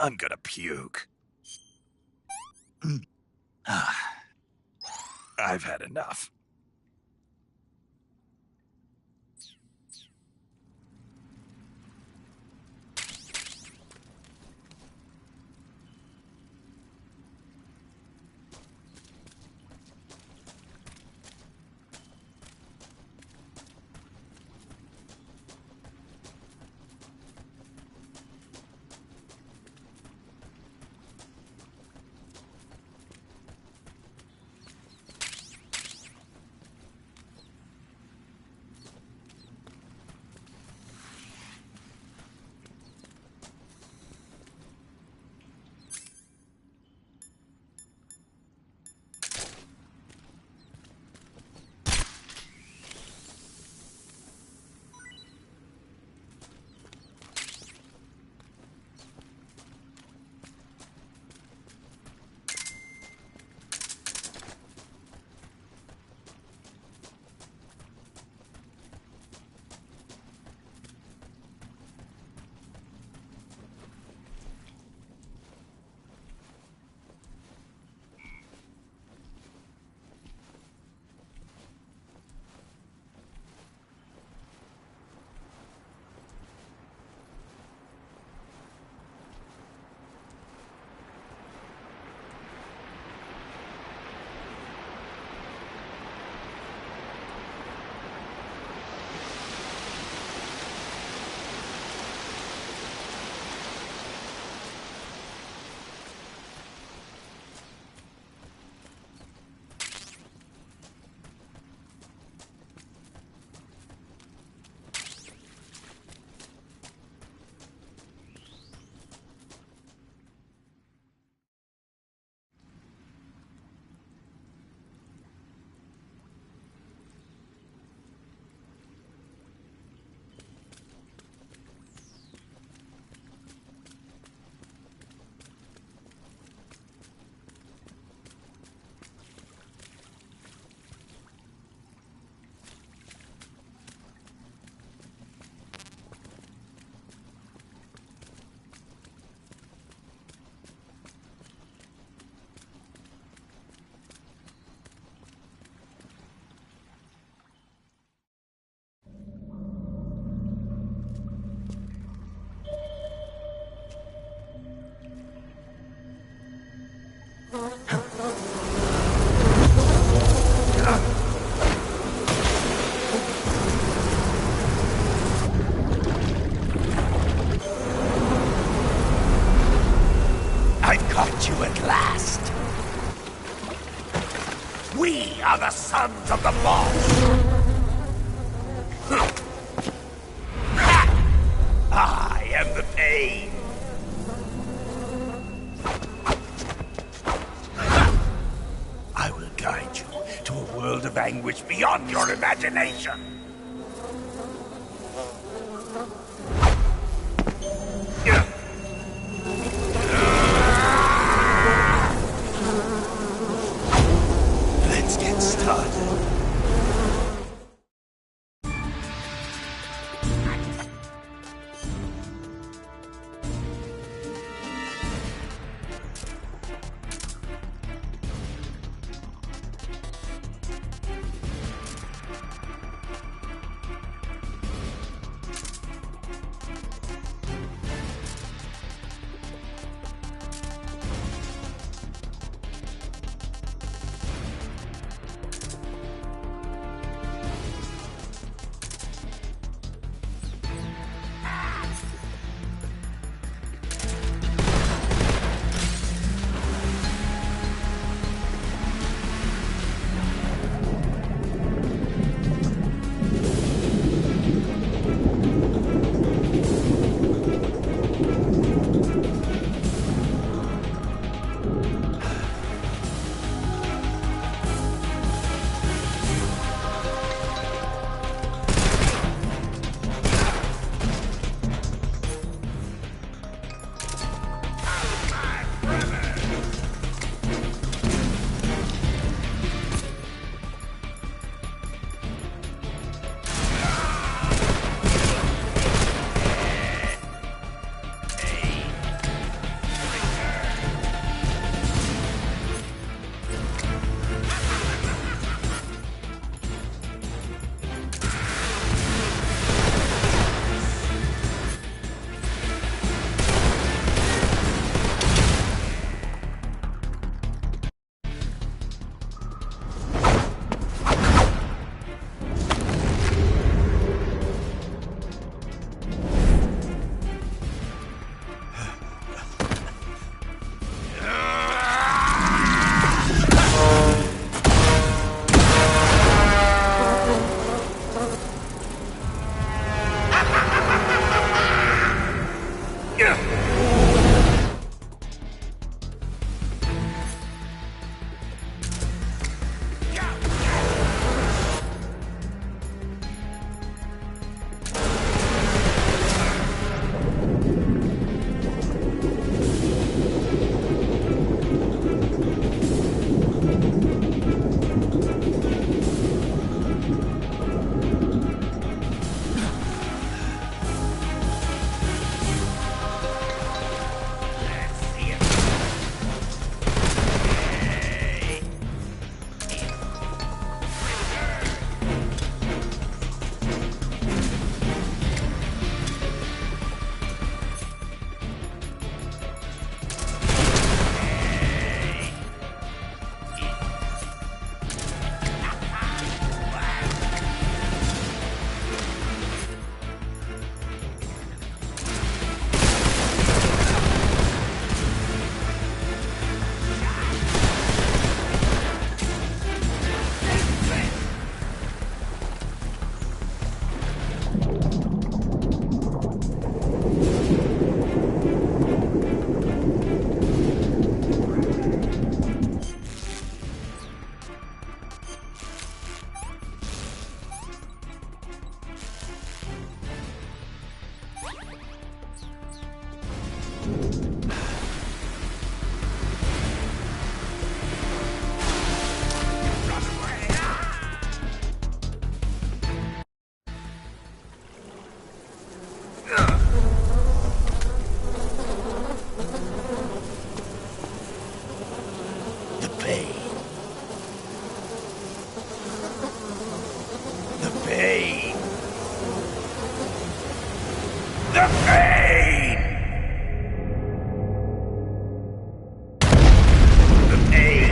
I'm gonna puke. I've had enough. I've caught you at last. We are the sons of the boss. I am the pain. I will guide you to a world of anguish beyond your imagination. Let's get started. The pain. The pain. The pain. The pain.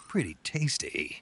Pretty tasty.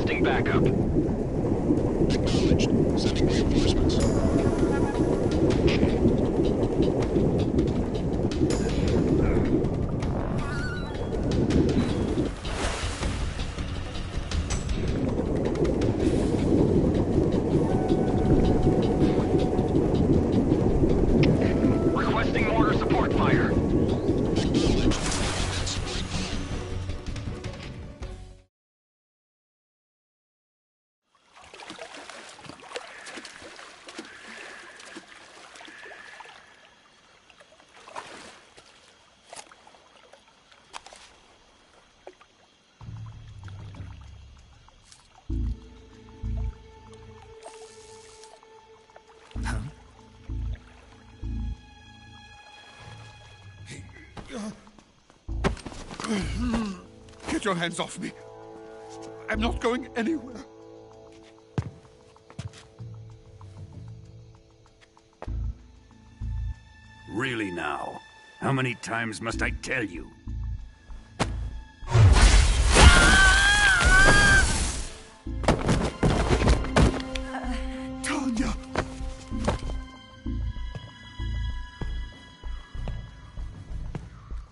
Requesting backup. Acknowledged. Sending reinforcements. Requesting mortar support fire. Acknowledged. Get your hands off me. I'm not going anywhere. Really now? How many times must I tell you? Tanya!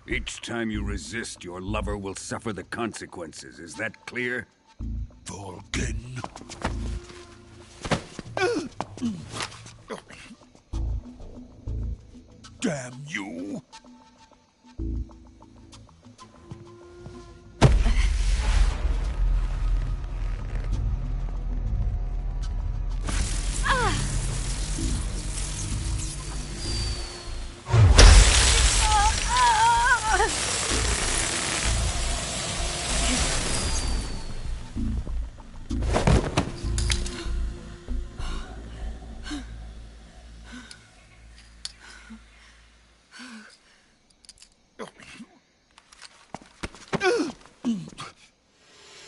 Each time you resist, your lover will suffer the consequences. Is that clear? Vulcan! Damn you!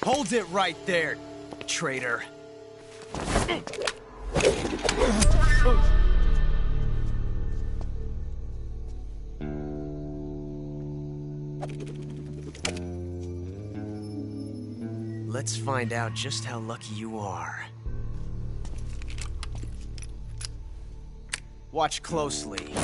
Hold it right there, traitor. Let's find out just how lucky you are. Watch closely.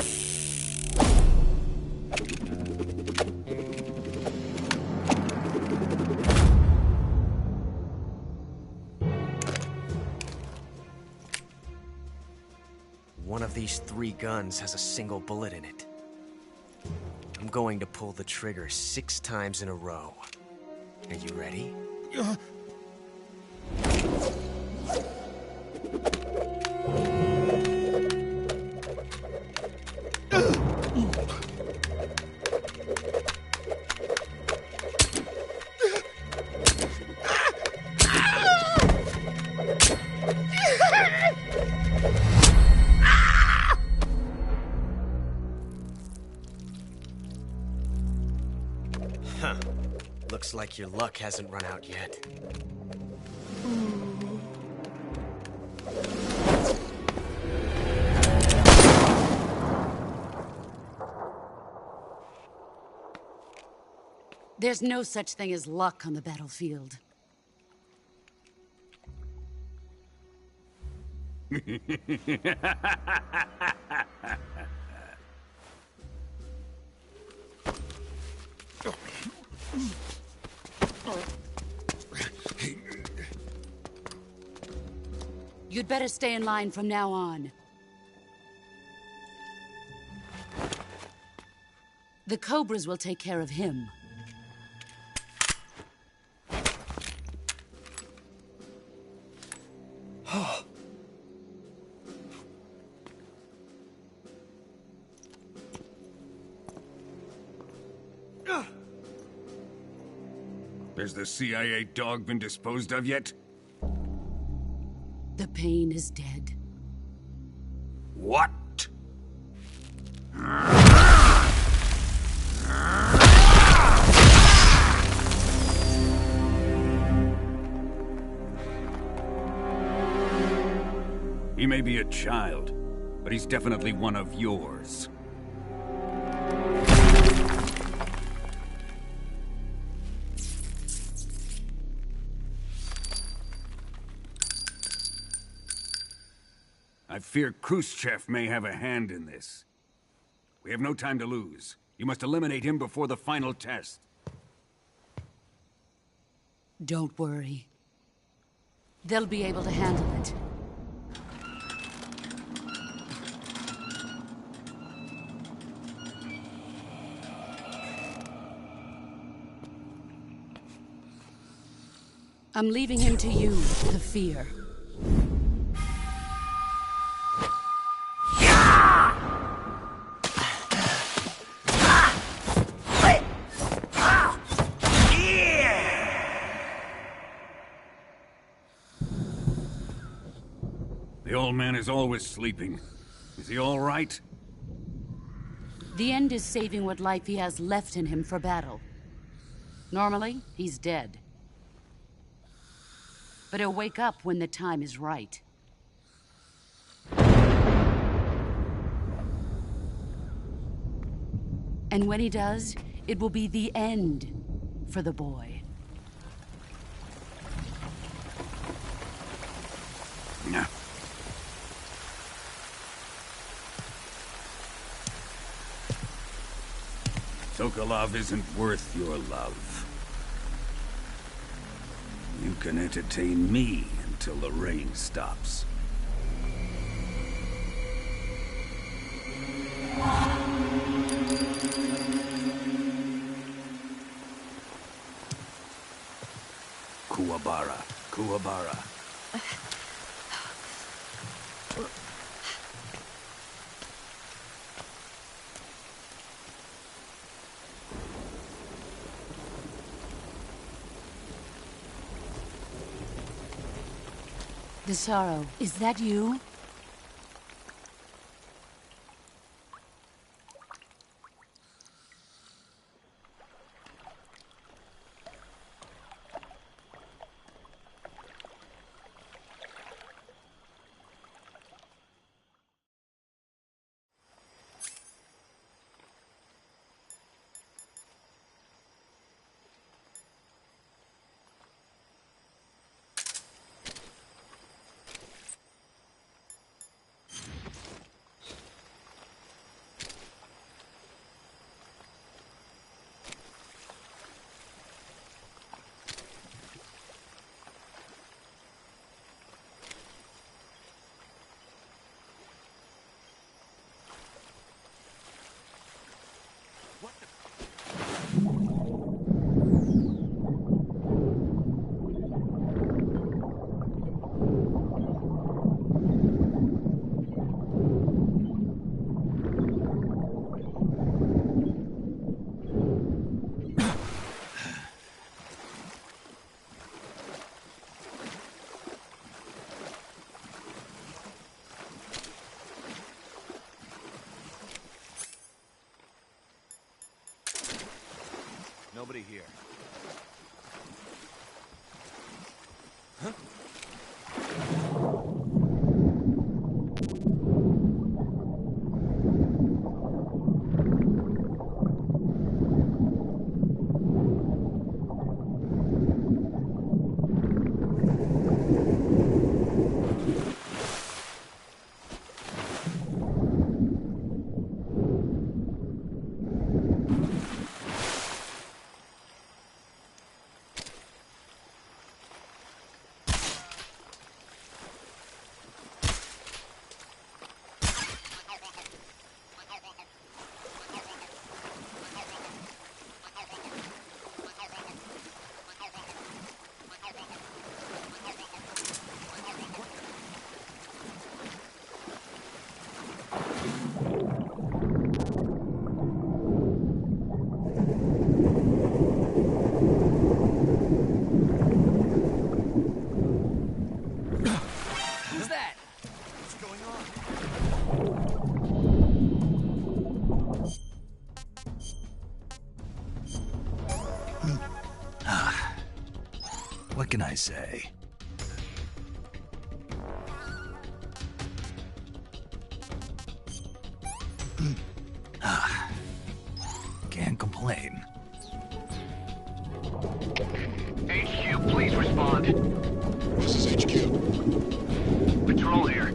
One of these 3 guns has a single bullet in it. I'm going to pull the trigger 6 times in a row. Are you ready? Huh. Looks like your luck hasn't run out yet. There's no such thing as luck on the battlefield. You'd better stay in line from now on. The Cobras will take care of him. Has the CIA dog been disposed of yet? The pain is dead. What? He may be a child, but he's definitely one of yours. I fear Khrushchev may have a hand in this. We have no time to lose. You must eliminate him before the final test. Don't worry. They'll be able to handle it. I'm leaving him to you, the fear. The old man is always sleeping. Is he all right? The end is saving what life he has left in him for battle. Normally, he's dead. But he'll wake up when the time is right. And when he does, it will be the end for the boy. No. Sokolov isn't worth your love. You can entertain me until the rain stops. Kuwabara, Kuwabara. Desaro, is that you? Nobody here. What can I say? Can't complain. HQ, please respond. This is HQ. Patrol here.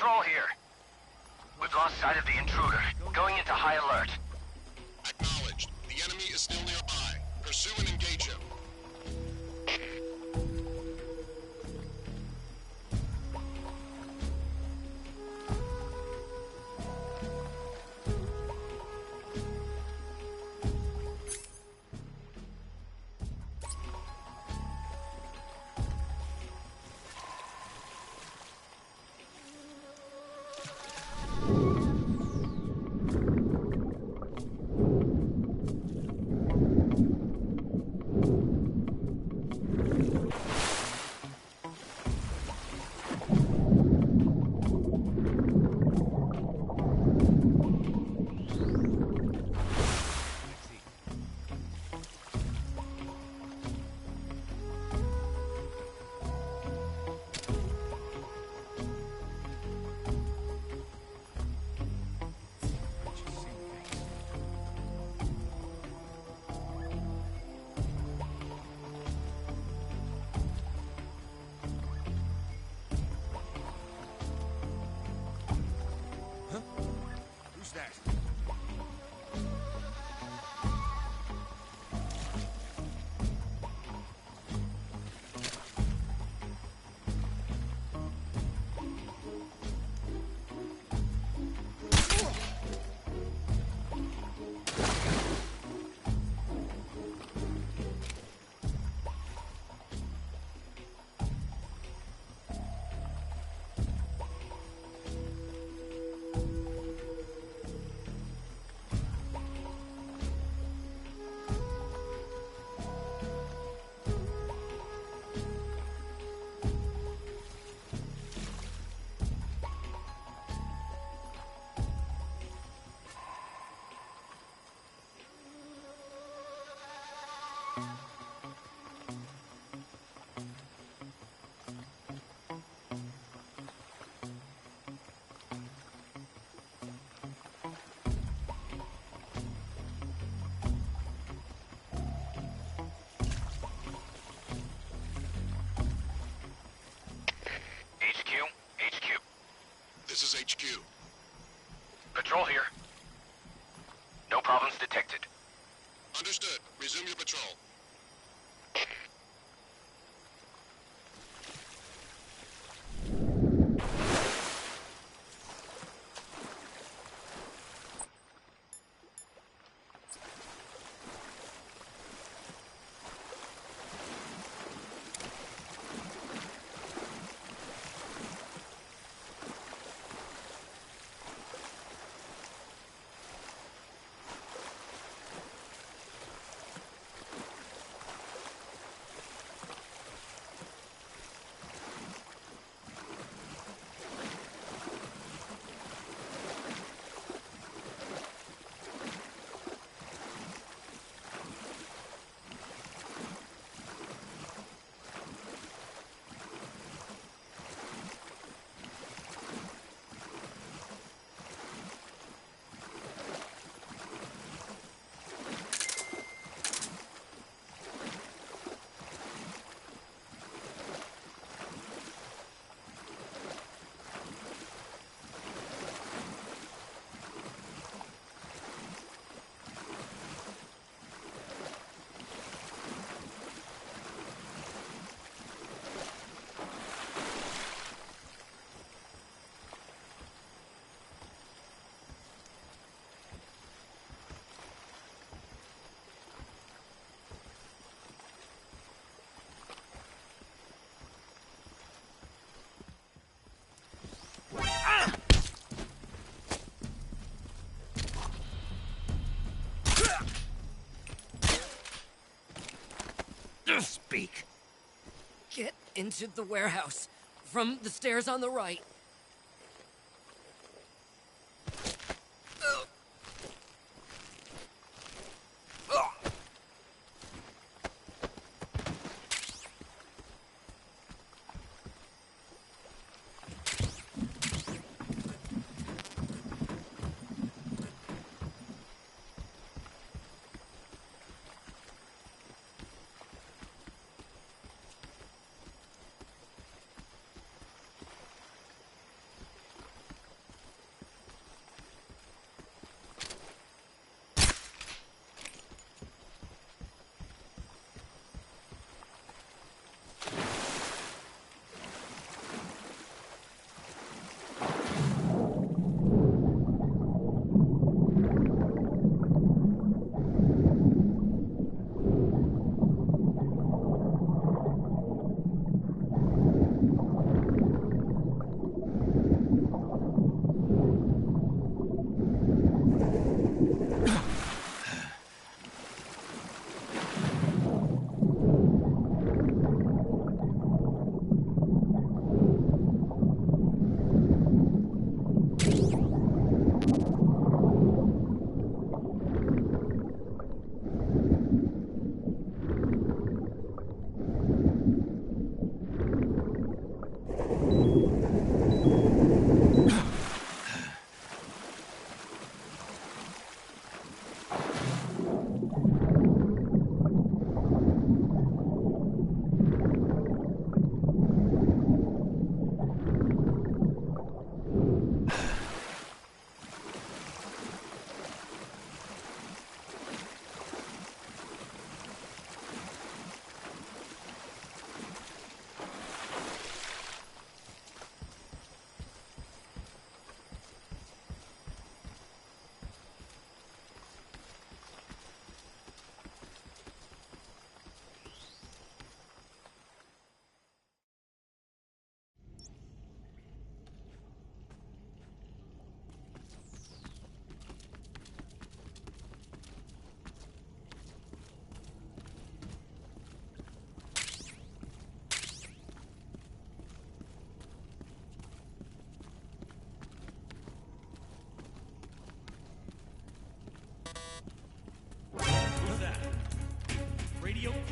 Patrol here. We've lost sight of the intruder. Going into high alert. Acknowledged. The enemy is still nearby. Pursue and engage him. Who's that? HQ. This is HQ. Patrol here. No problems detected. Understood. Resume your patrol. Speak. Get into the warehouse. From the stairs on the right.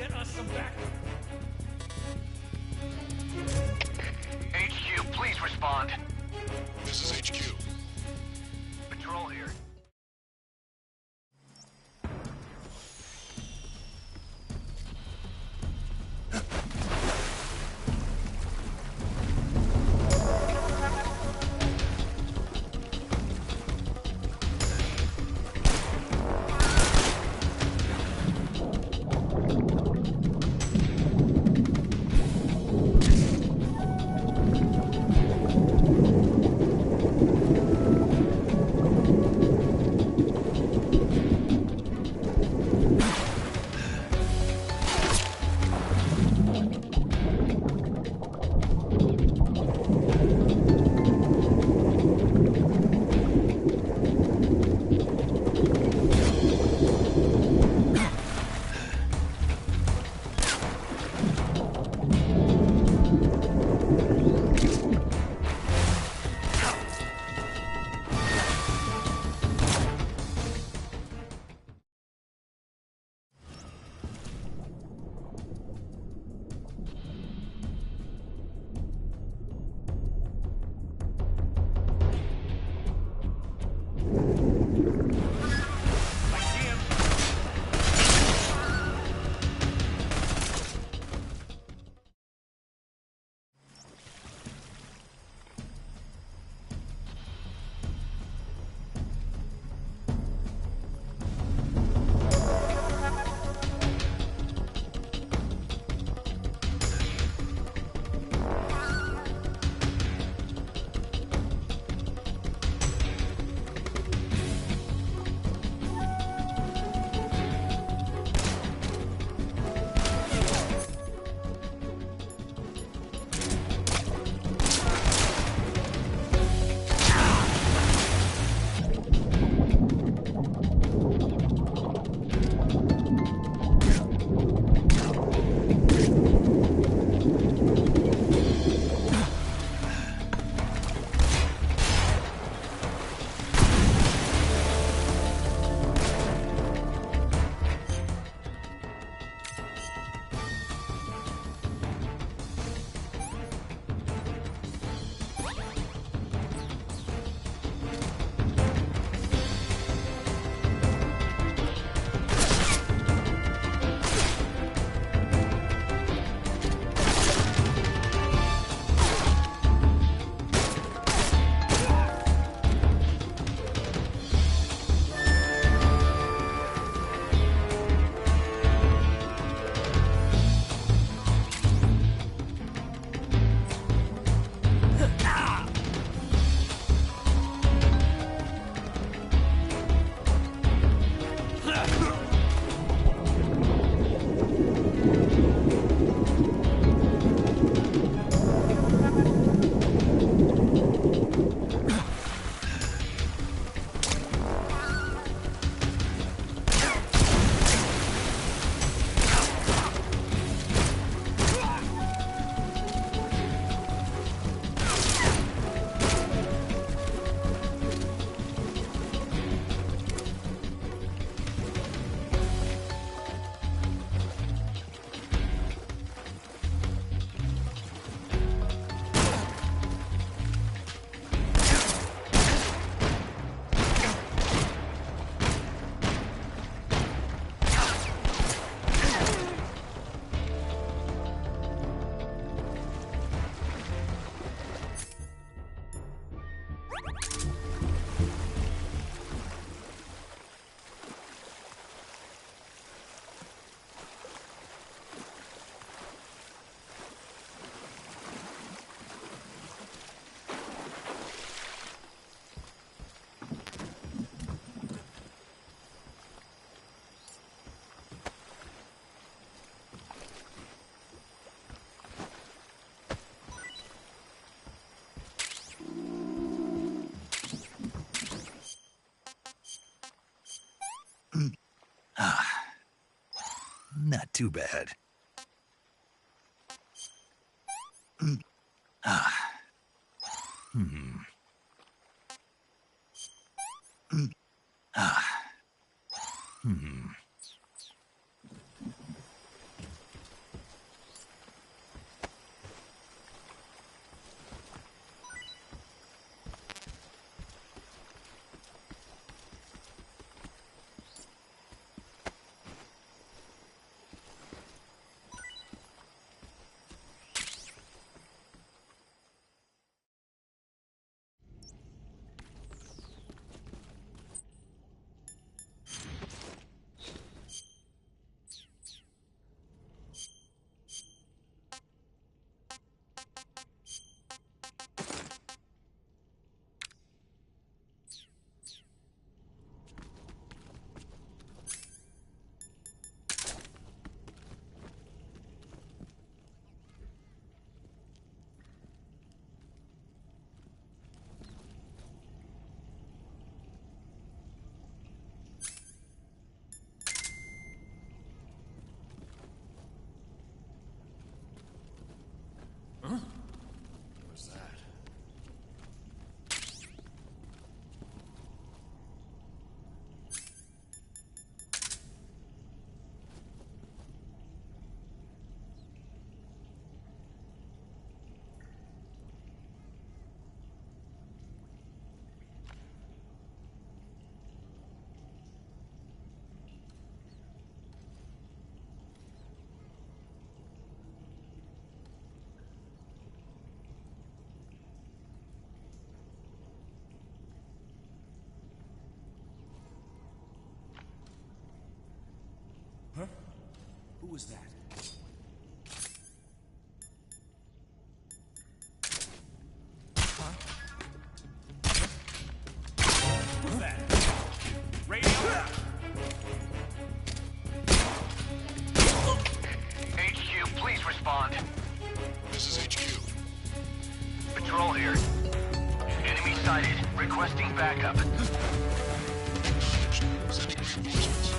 get us some backup. HQ, please respond. This is HQ. Patrol here. Not too bad. was that? Who's that? Radio? HQ, please respond. This is HQ. Patrol here. Enemy sighted. Requesting backup. Acknowledged. Sending reinforcements.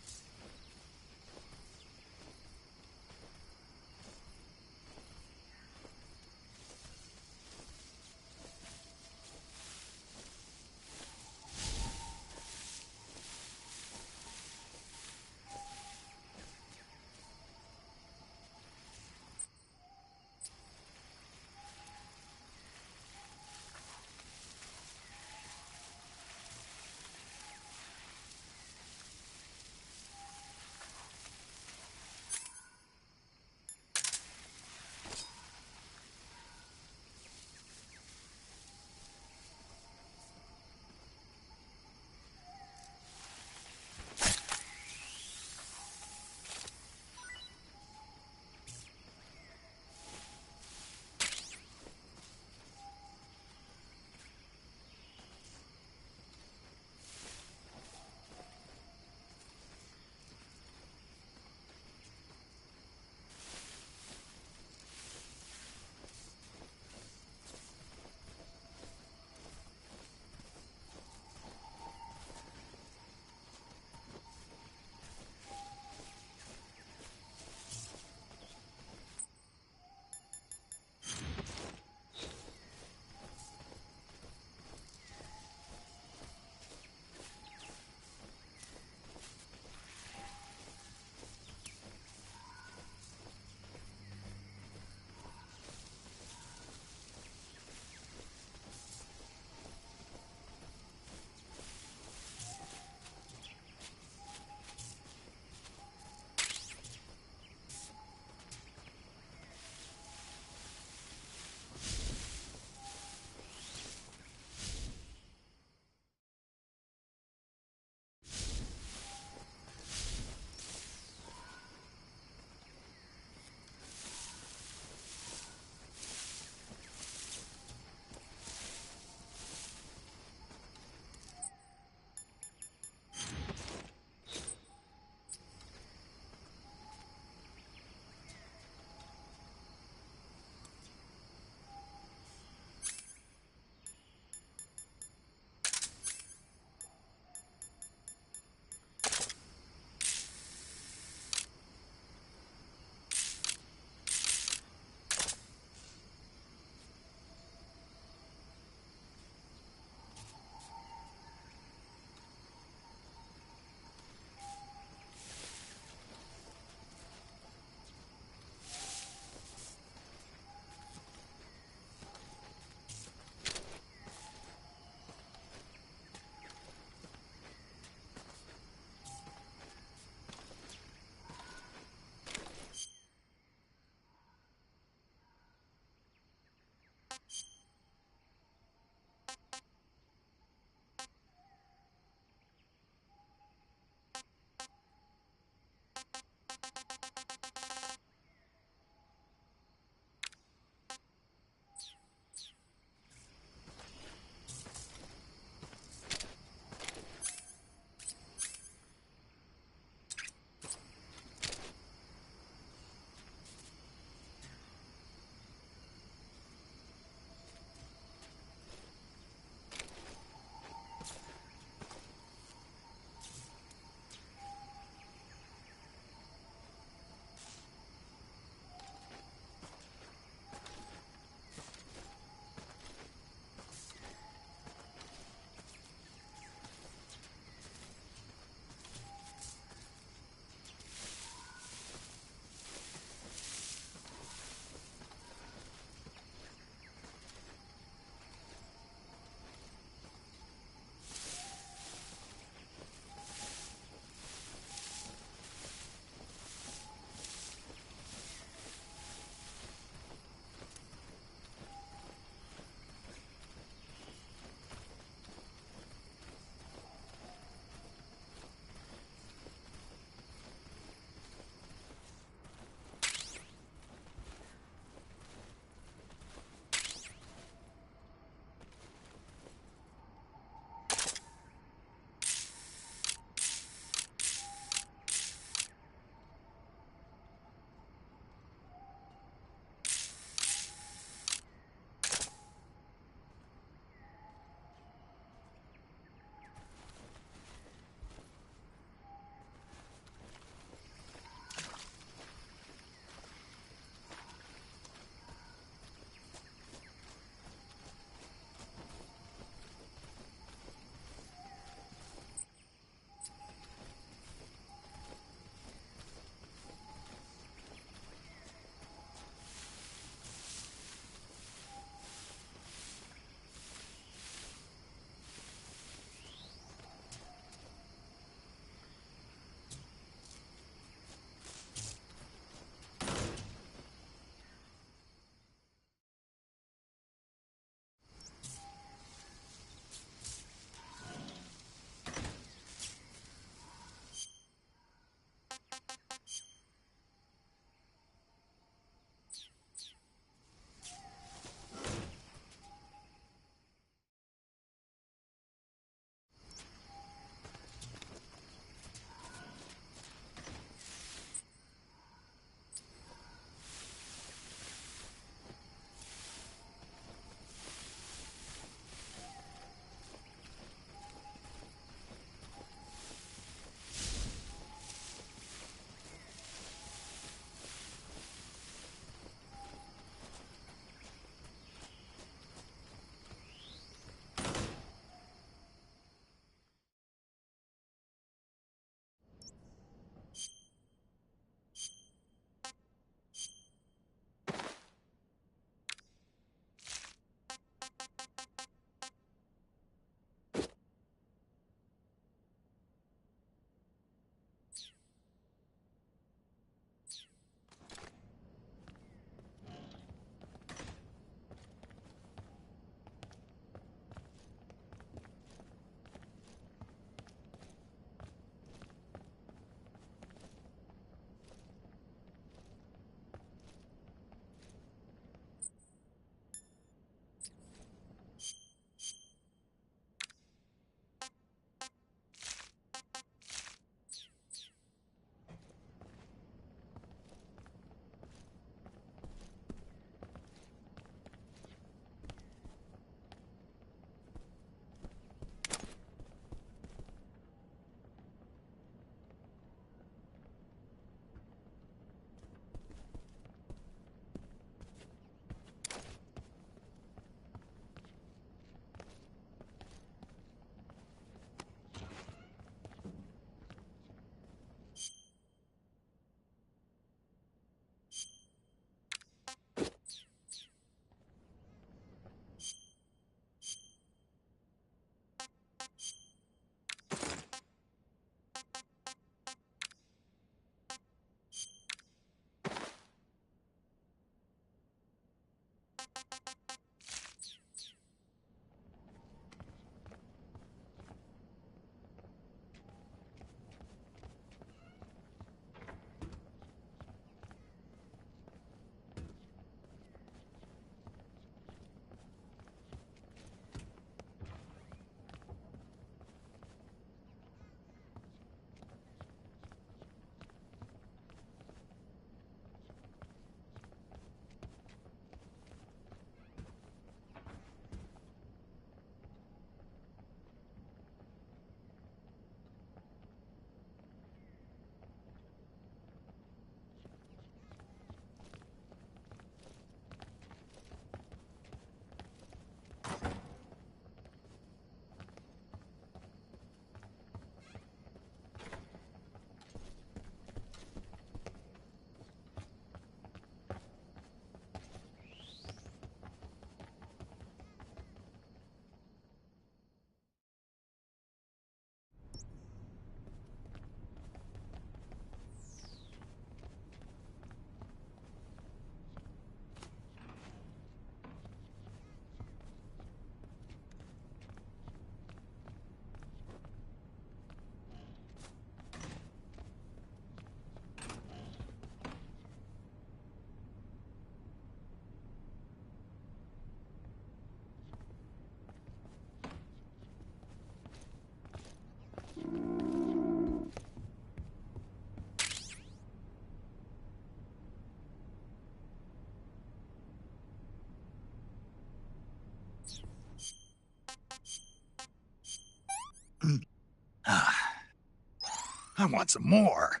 I want some more.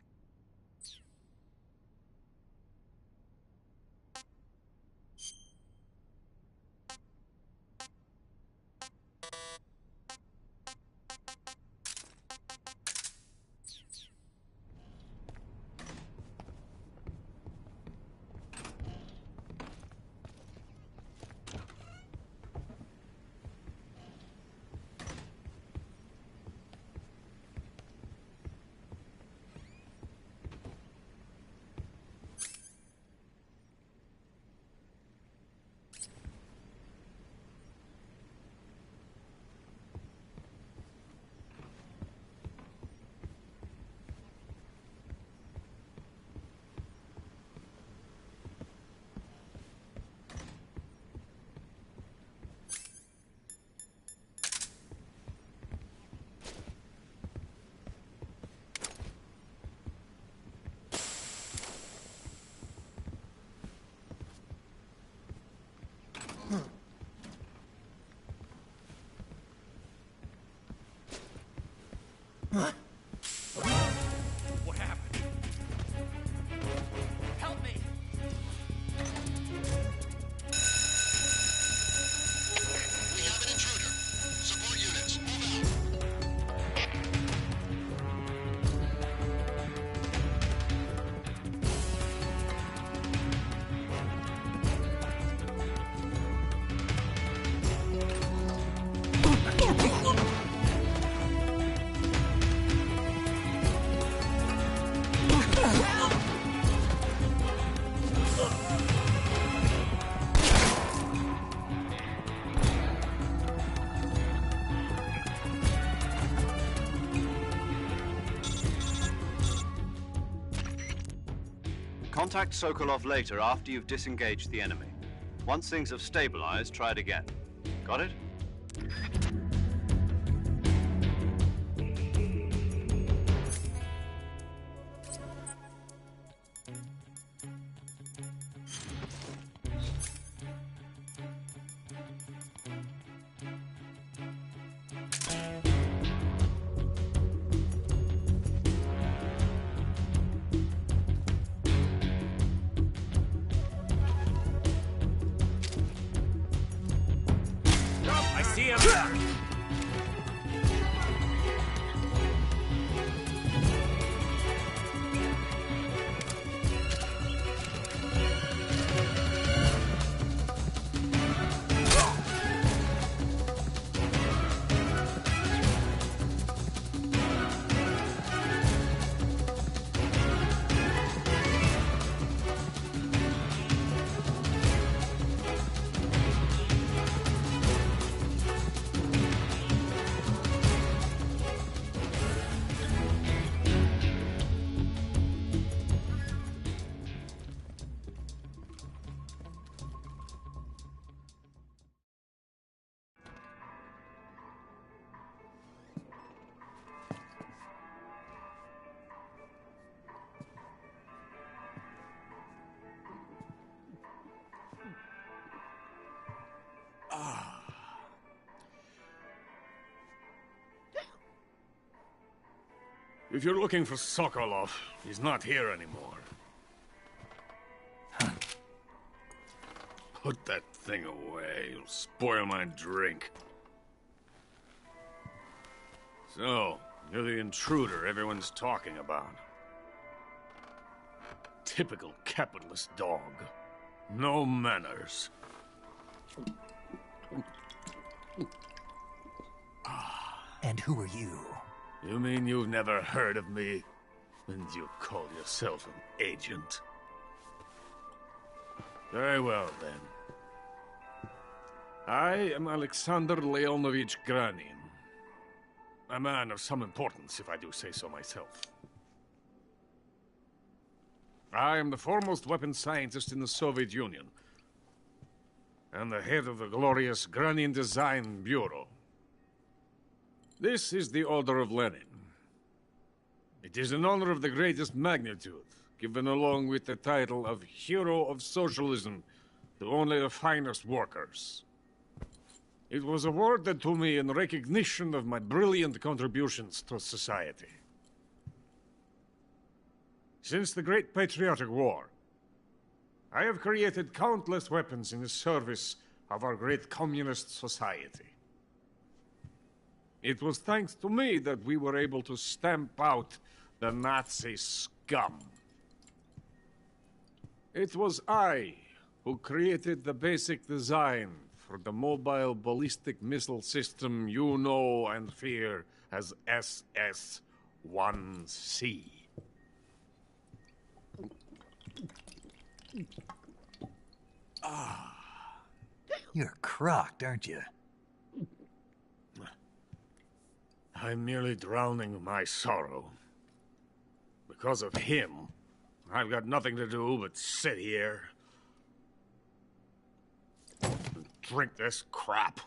What happened? Help me! We have an intruder. Support units, move out. Contact Sokolov later after you've disengaged the enemy. Once things have stabilized, try it again. Got it? I see him! If you're looking for Sokolov, he's not here anymore. Put that thing away. You'll spoil my drink. So, you're the intruder everyone's talking about. Typical capitalist dog. No manners. And who are you? You mean you've never heard of me? And you call yourself an agent? Very well, then. I am Alexander Leonovich Granin. A man of some importance, if I do say so myself. I am the foremost weapons scientist in the Soviet Union, and the head of the glorious Granin Design Bureau. This is the Order of Lenin. It is an honor of the greatest magnitude, given along with the title of Hero of Socialism to only the finest workers. It was awarded to me in recognition of my brilliant contributions to society. Since the Great Patriotic War, I have created countless weapons in the service of our great communist society. It was thanks to me that we were able to stamp out the Nazi scum. It was I who created the basic design for the mobile ballistic missile system you know and fear as SS-1C. You're crocked, aren't you? I'm merely drowning my sorrow. Because of him, I've got nothing to do but sit here and drink this crap.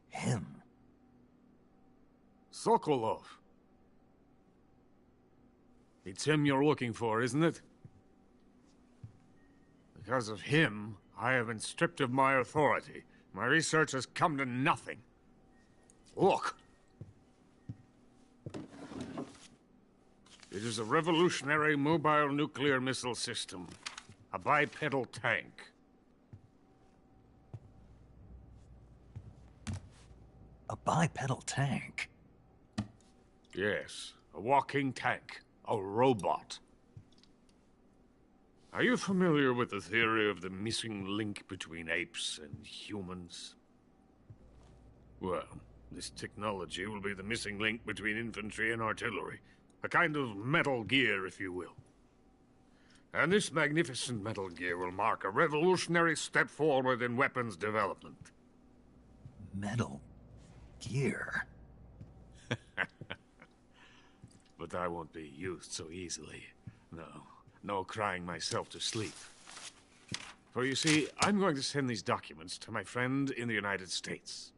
Him? Sokolov. It's him you're looking for, isn't it? Because of him, I have been stripped of my authority. My research has come to nothing. Look. It is a revolutionary mobile nuclear missile system. A bipedal tank. A bipedal tank? Yes, a walking tank. A robot. Are you familiar with the theory of the missing link between apes and humans? Well, this technology will be the missing link between infantry and artillery. A kind of Metal Gear, if you will. And this magnificent Metal Gear will mark a revolutionary step forward in weapons development. Metal Gear? But I won't be used so easily. No crying myself to sleep. For you see, I'm going to send these documents to my friend in the United States.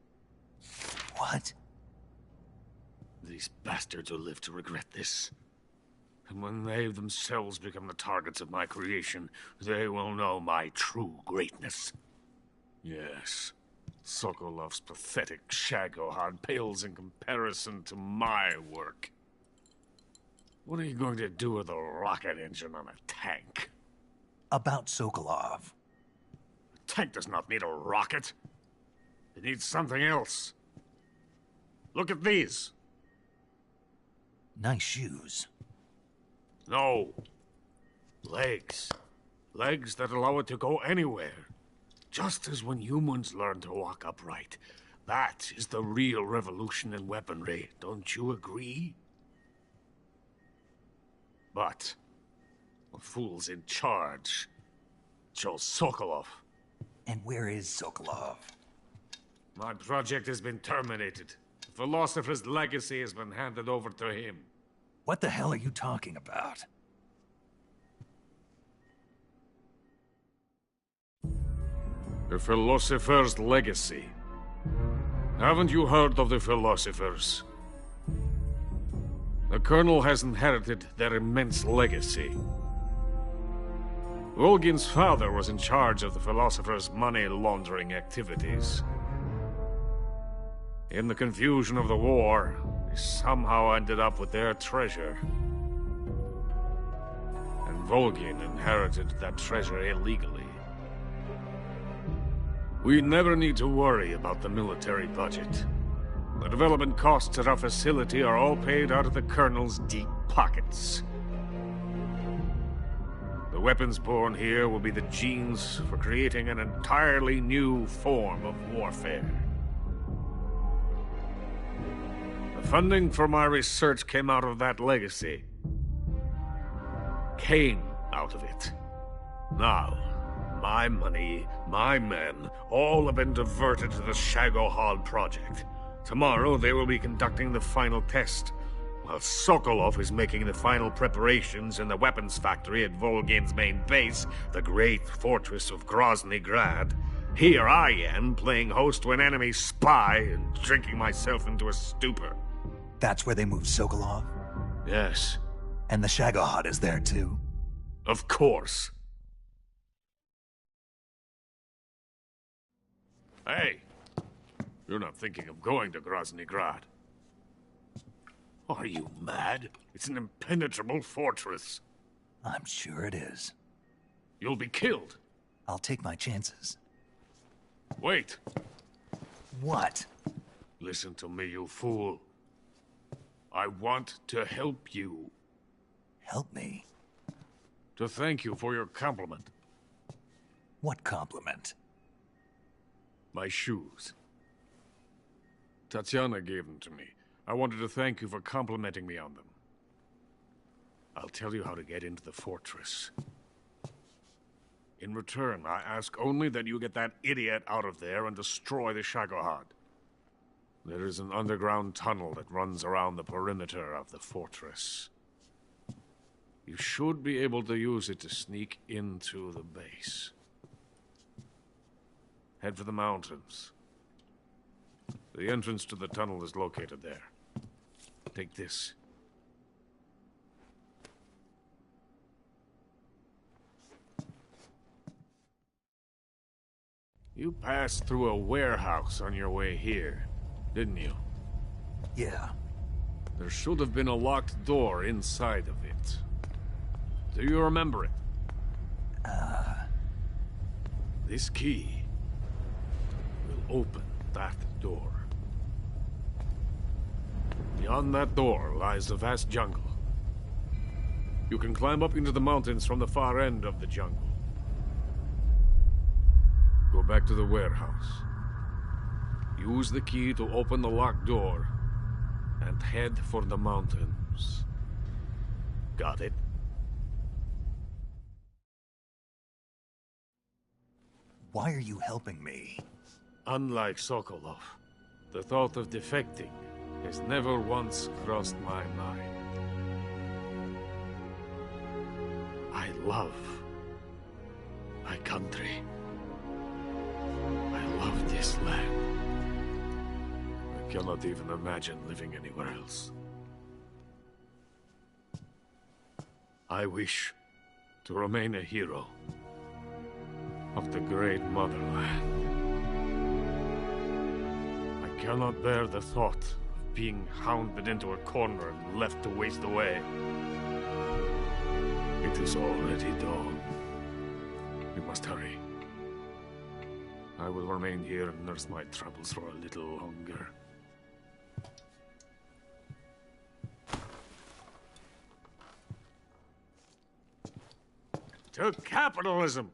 What? These bastards will live to regret this. And when they themselves become the targets of my creation, they will know my true greatness. Yes, Sokolov's pathetic Shagohod pales in comparison to my work. What are you going to do with a rocket engine on a tank? About Sokolov. A tank does not need a rocket. It needs something else. Look at these. Nice shoes. No. Legs. Legs that allow it to go anywhere. Just as when humans learn to walk upright. That is the real revolution in weaponry. Don't you agree? But the fool's in charge. Chose Sokolov. And where is Sokolov? My project has been terminated. The philosopher's legacy has been handed over to him. What the hell are you talking about? The philosopher's legacy. Haven't you heard of the philosophers? The Colonel has inherited their immense legacy. Volgin's father was in charge of the philosophers' money laundering activities. In the confusion of the war, they somehow ended up with their treasure. And Volgin inherited that treasure illegally. We never need to worry about the military budget. The development costs at our facility are all paid out of the Colonel's deep pockets. The weapons born here will be the genes for creating an entirely new form of warfare. The funding for my research came out of that legacy. Came out of it. Now, my money, my men, all have been diverted to the Shagohod project. Tomorrow, they will be conducting the final test, while Sokolov is making the final preparations in the weapons factory at Volgin's main base, the great fortress of Grozny Grad. Here I am, playing host to an enemy spy and drinking myself into a stupor. That's where they moved Sokolov? Yes. And the Shagohod is there, too? Of course. Hey, You're not thinking of going to Grozny Grad. Are you mad? It's an impenetrable fortress. I'm sure it is. You'll be killed. I'll take my chances. Wait. What? Listen to me, you fool. I want to help you. Help me? To thank you for your compliment. What compliment? My shoes. Tatiana gave them to me. I wanted to thank you for complimenting me on them. I'll tell you how to get into the fortress. In return, I ask only that you get that idiot out of there and destroy the Shagohod. There is an underground tunnel that runs around the perimeter of the fortress. You should be able to use it to sneak into the base. Head for the mountains. The entrance to the tunnel is located there. Take this. You passed through a warehouse on your way here, didn't you? Yeah. There should have been a locked door inside of it. Do you remember it? This key will open that door. Beyond that door lies the vast jungle. You can climb up into the mountains from the far end of the jungle. Go back to the warehouse. Use the key to open the locked door, and head for the mountains. Got it? Why are you helping me? Unlike Sokolov, the thought of defecting has never once crossed my mind. I love my country. I love this land. I cannot even imagine living anywhere else. I wish to remain a hero of the great motherland. I cannot bear the thought of being hounded into a corner and left to waste away. It is already dawn. We must hurry. I will remain here and nurse my troubles for a little longer. To capitalism!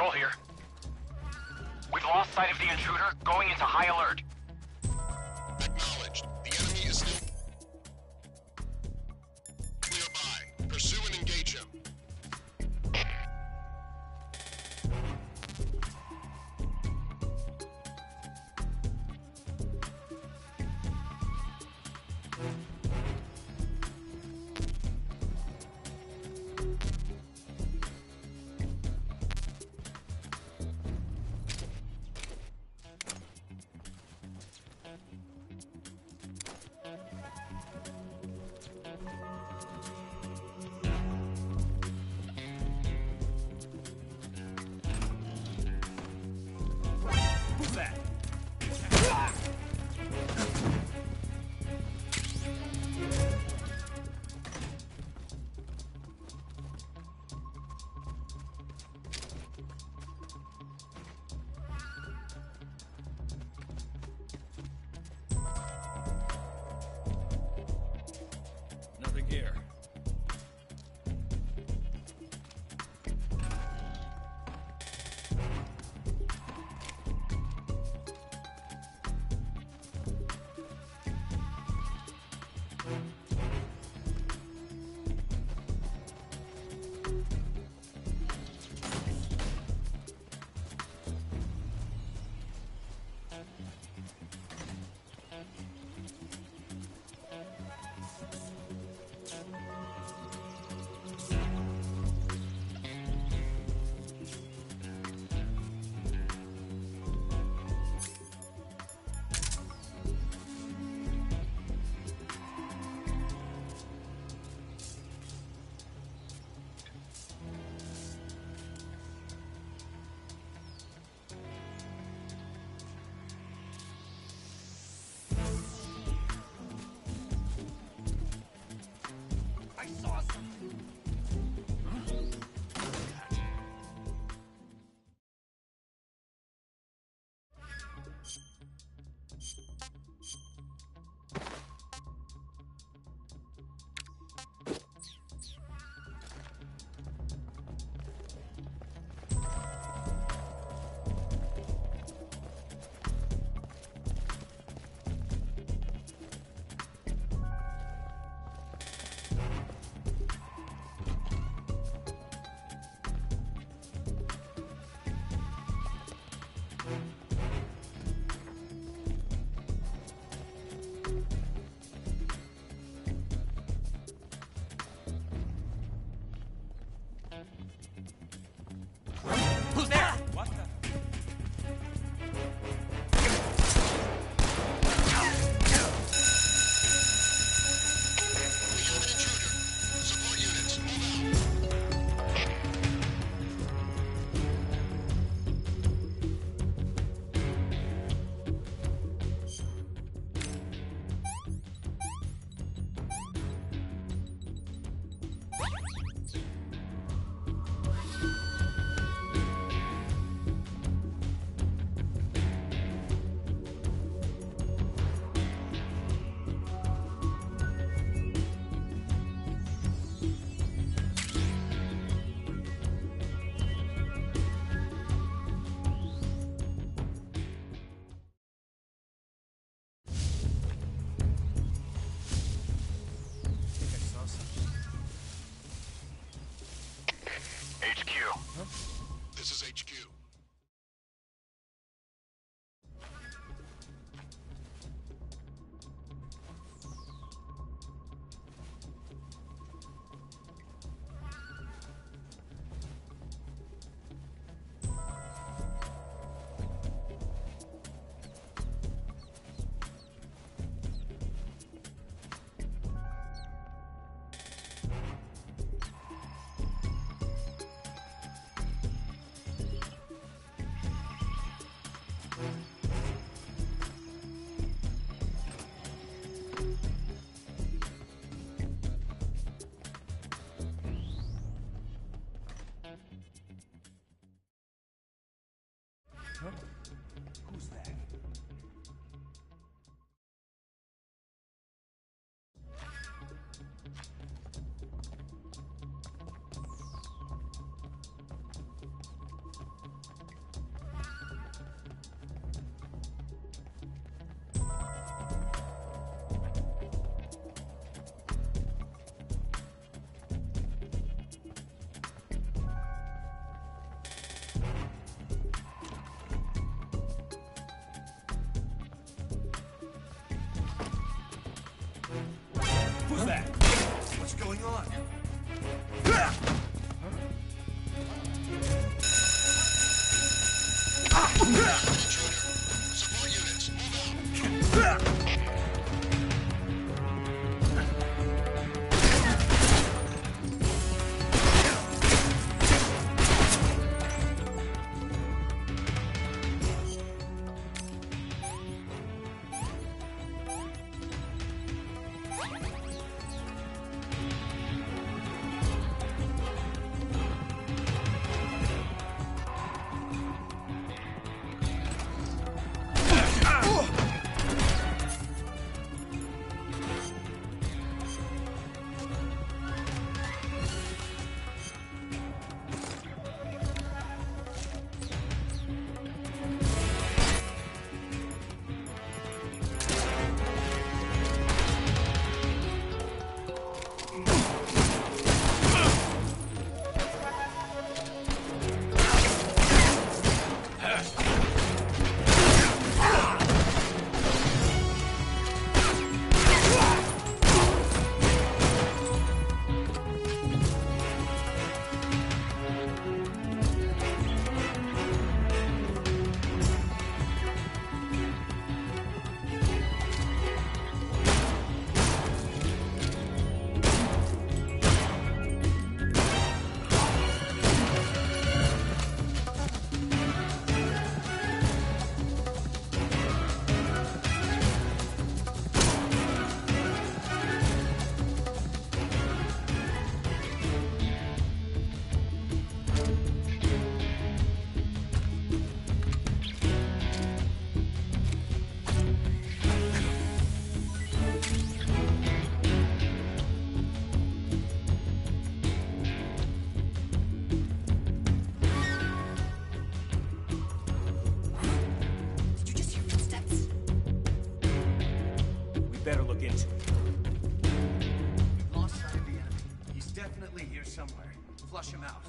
Patrol here. We've lost sight of the intruder, going into high alert. Acknowledged. The enemy is still nearby. Pursue and engage him. Nothing here. This is HQ. Support units, move out. Better look into it. We've lost sight of the enemy. He's definitely here somewhere. Flush him out.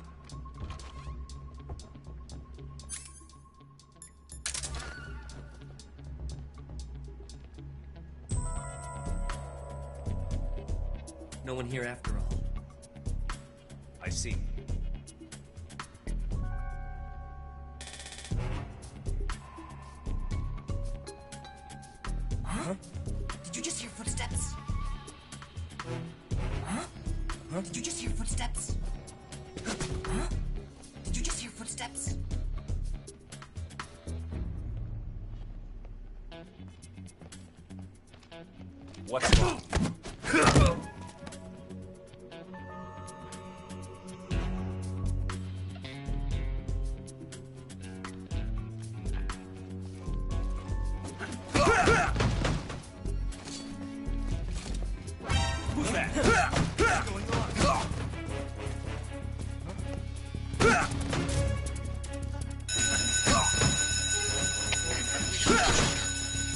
No one here after all. I see. Huh? Did you just hear footsteps? Huh? Huh? Did you just hear footsteps? Huh? Did you just hear footsteps? What's wrong? Who's that? What's going on?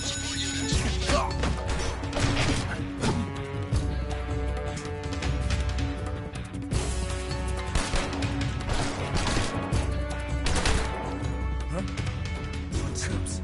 Support units, move out. Footsteps.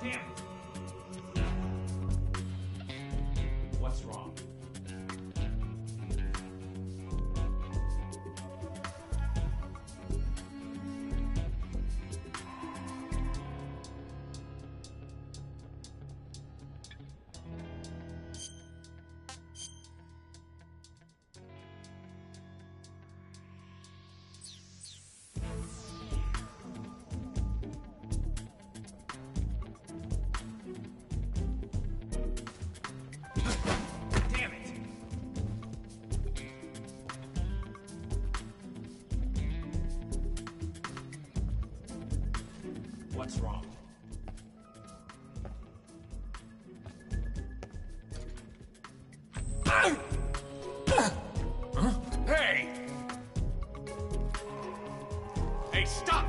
Damn it! What's wrong? Damn it! What's wrong? Hey! Hey, stop!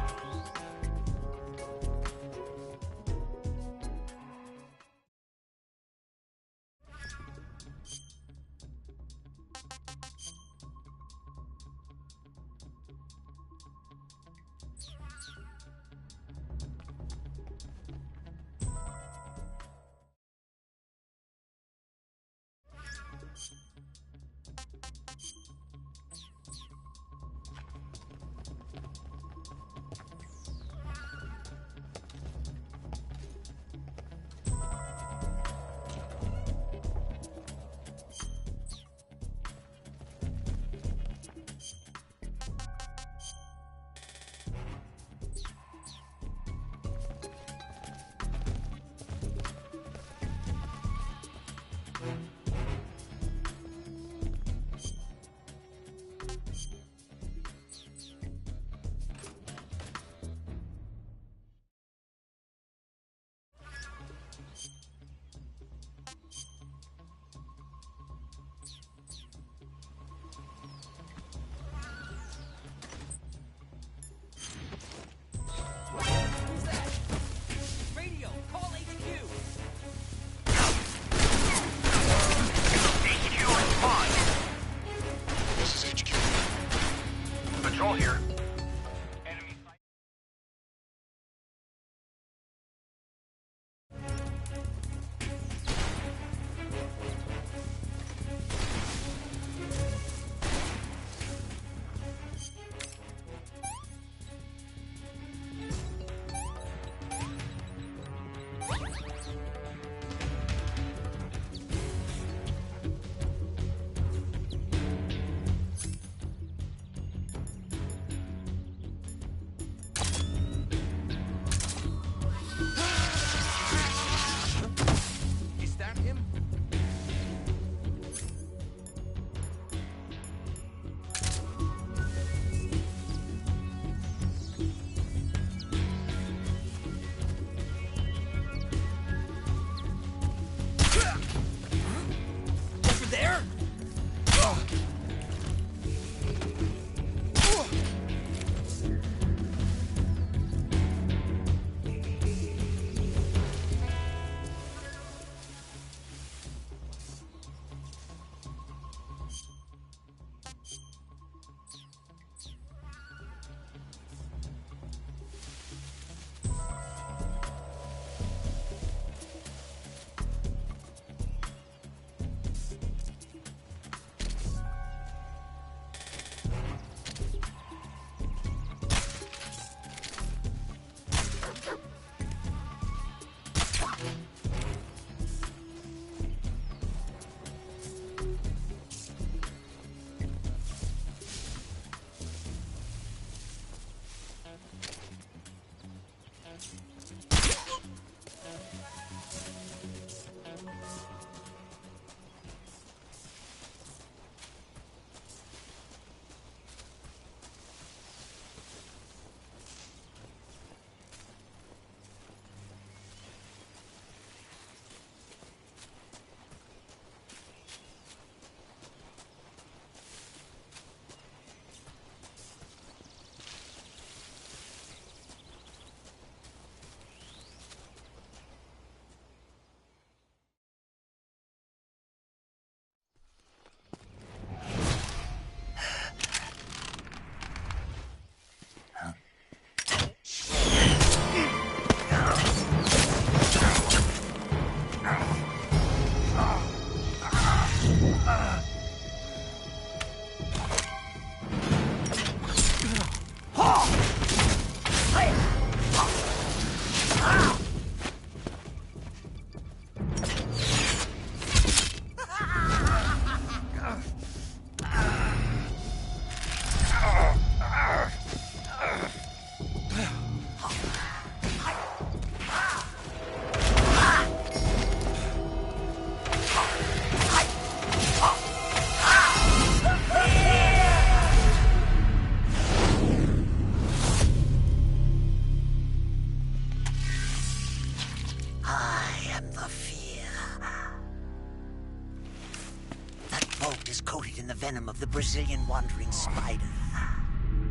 suit is coated in the venom of the Brazilian wandering spider.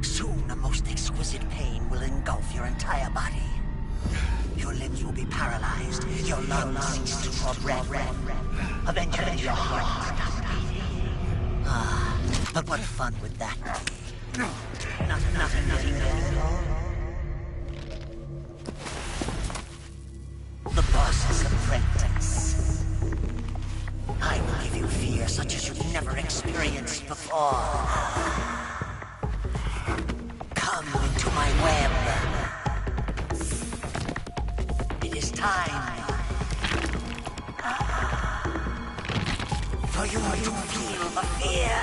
Soon, a most exquisite pain will engulf your entire body. Your limbs will be paralyzed, your lungs cease to draw breath. Eventually, your heart will stop beating. Ah, but what fun would that be? Nothing at all. The boss's apprentice. I will give you fear such as you've never experienced before. Come into my web. It is time for you to feel the fear.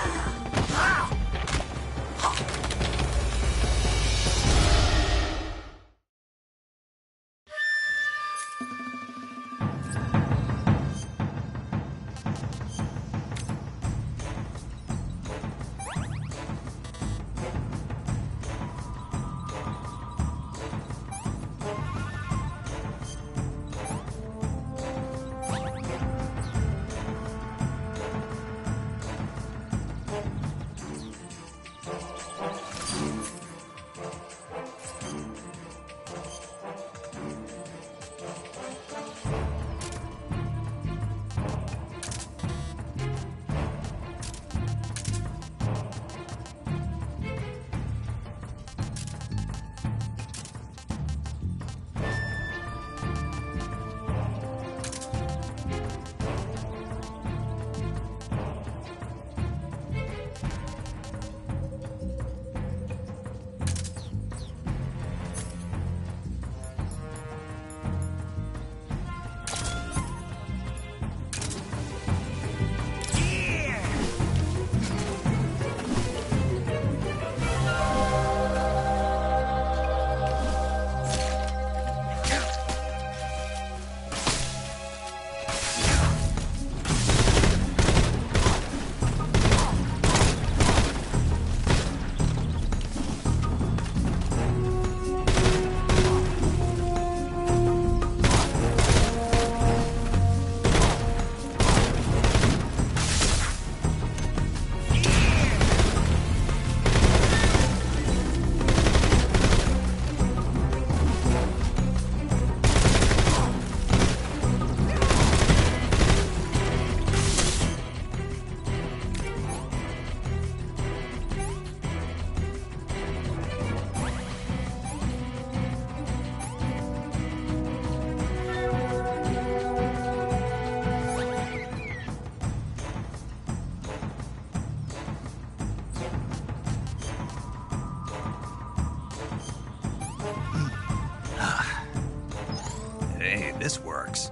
Hey, this works.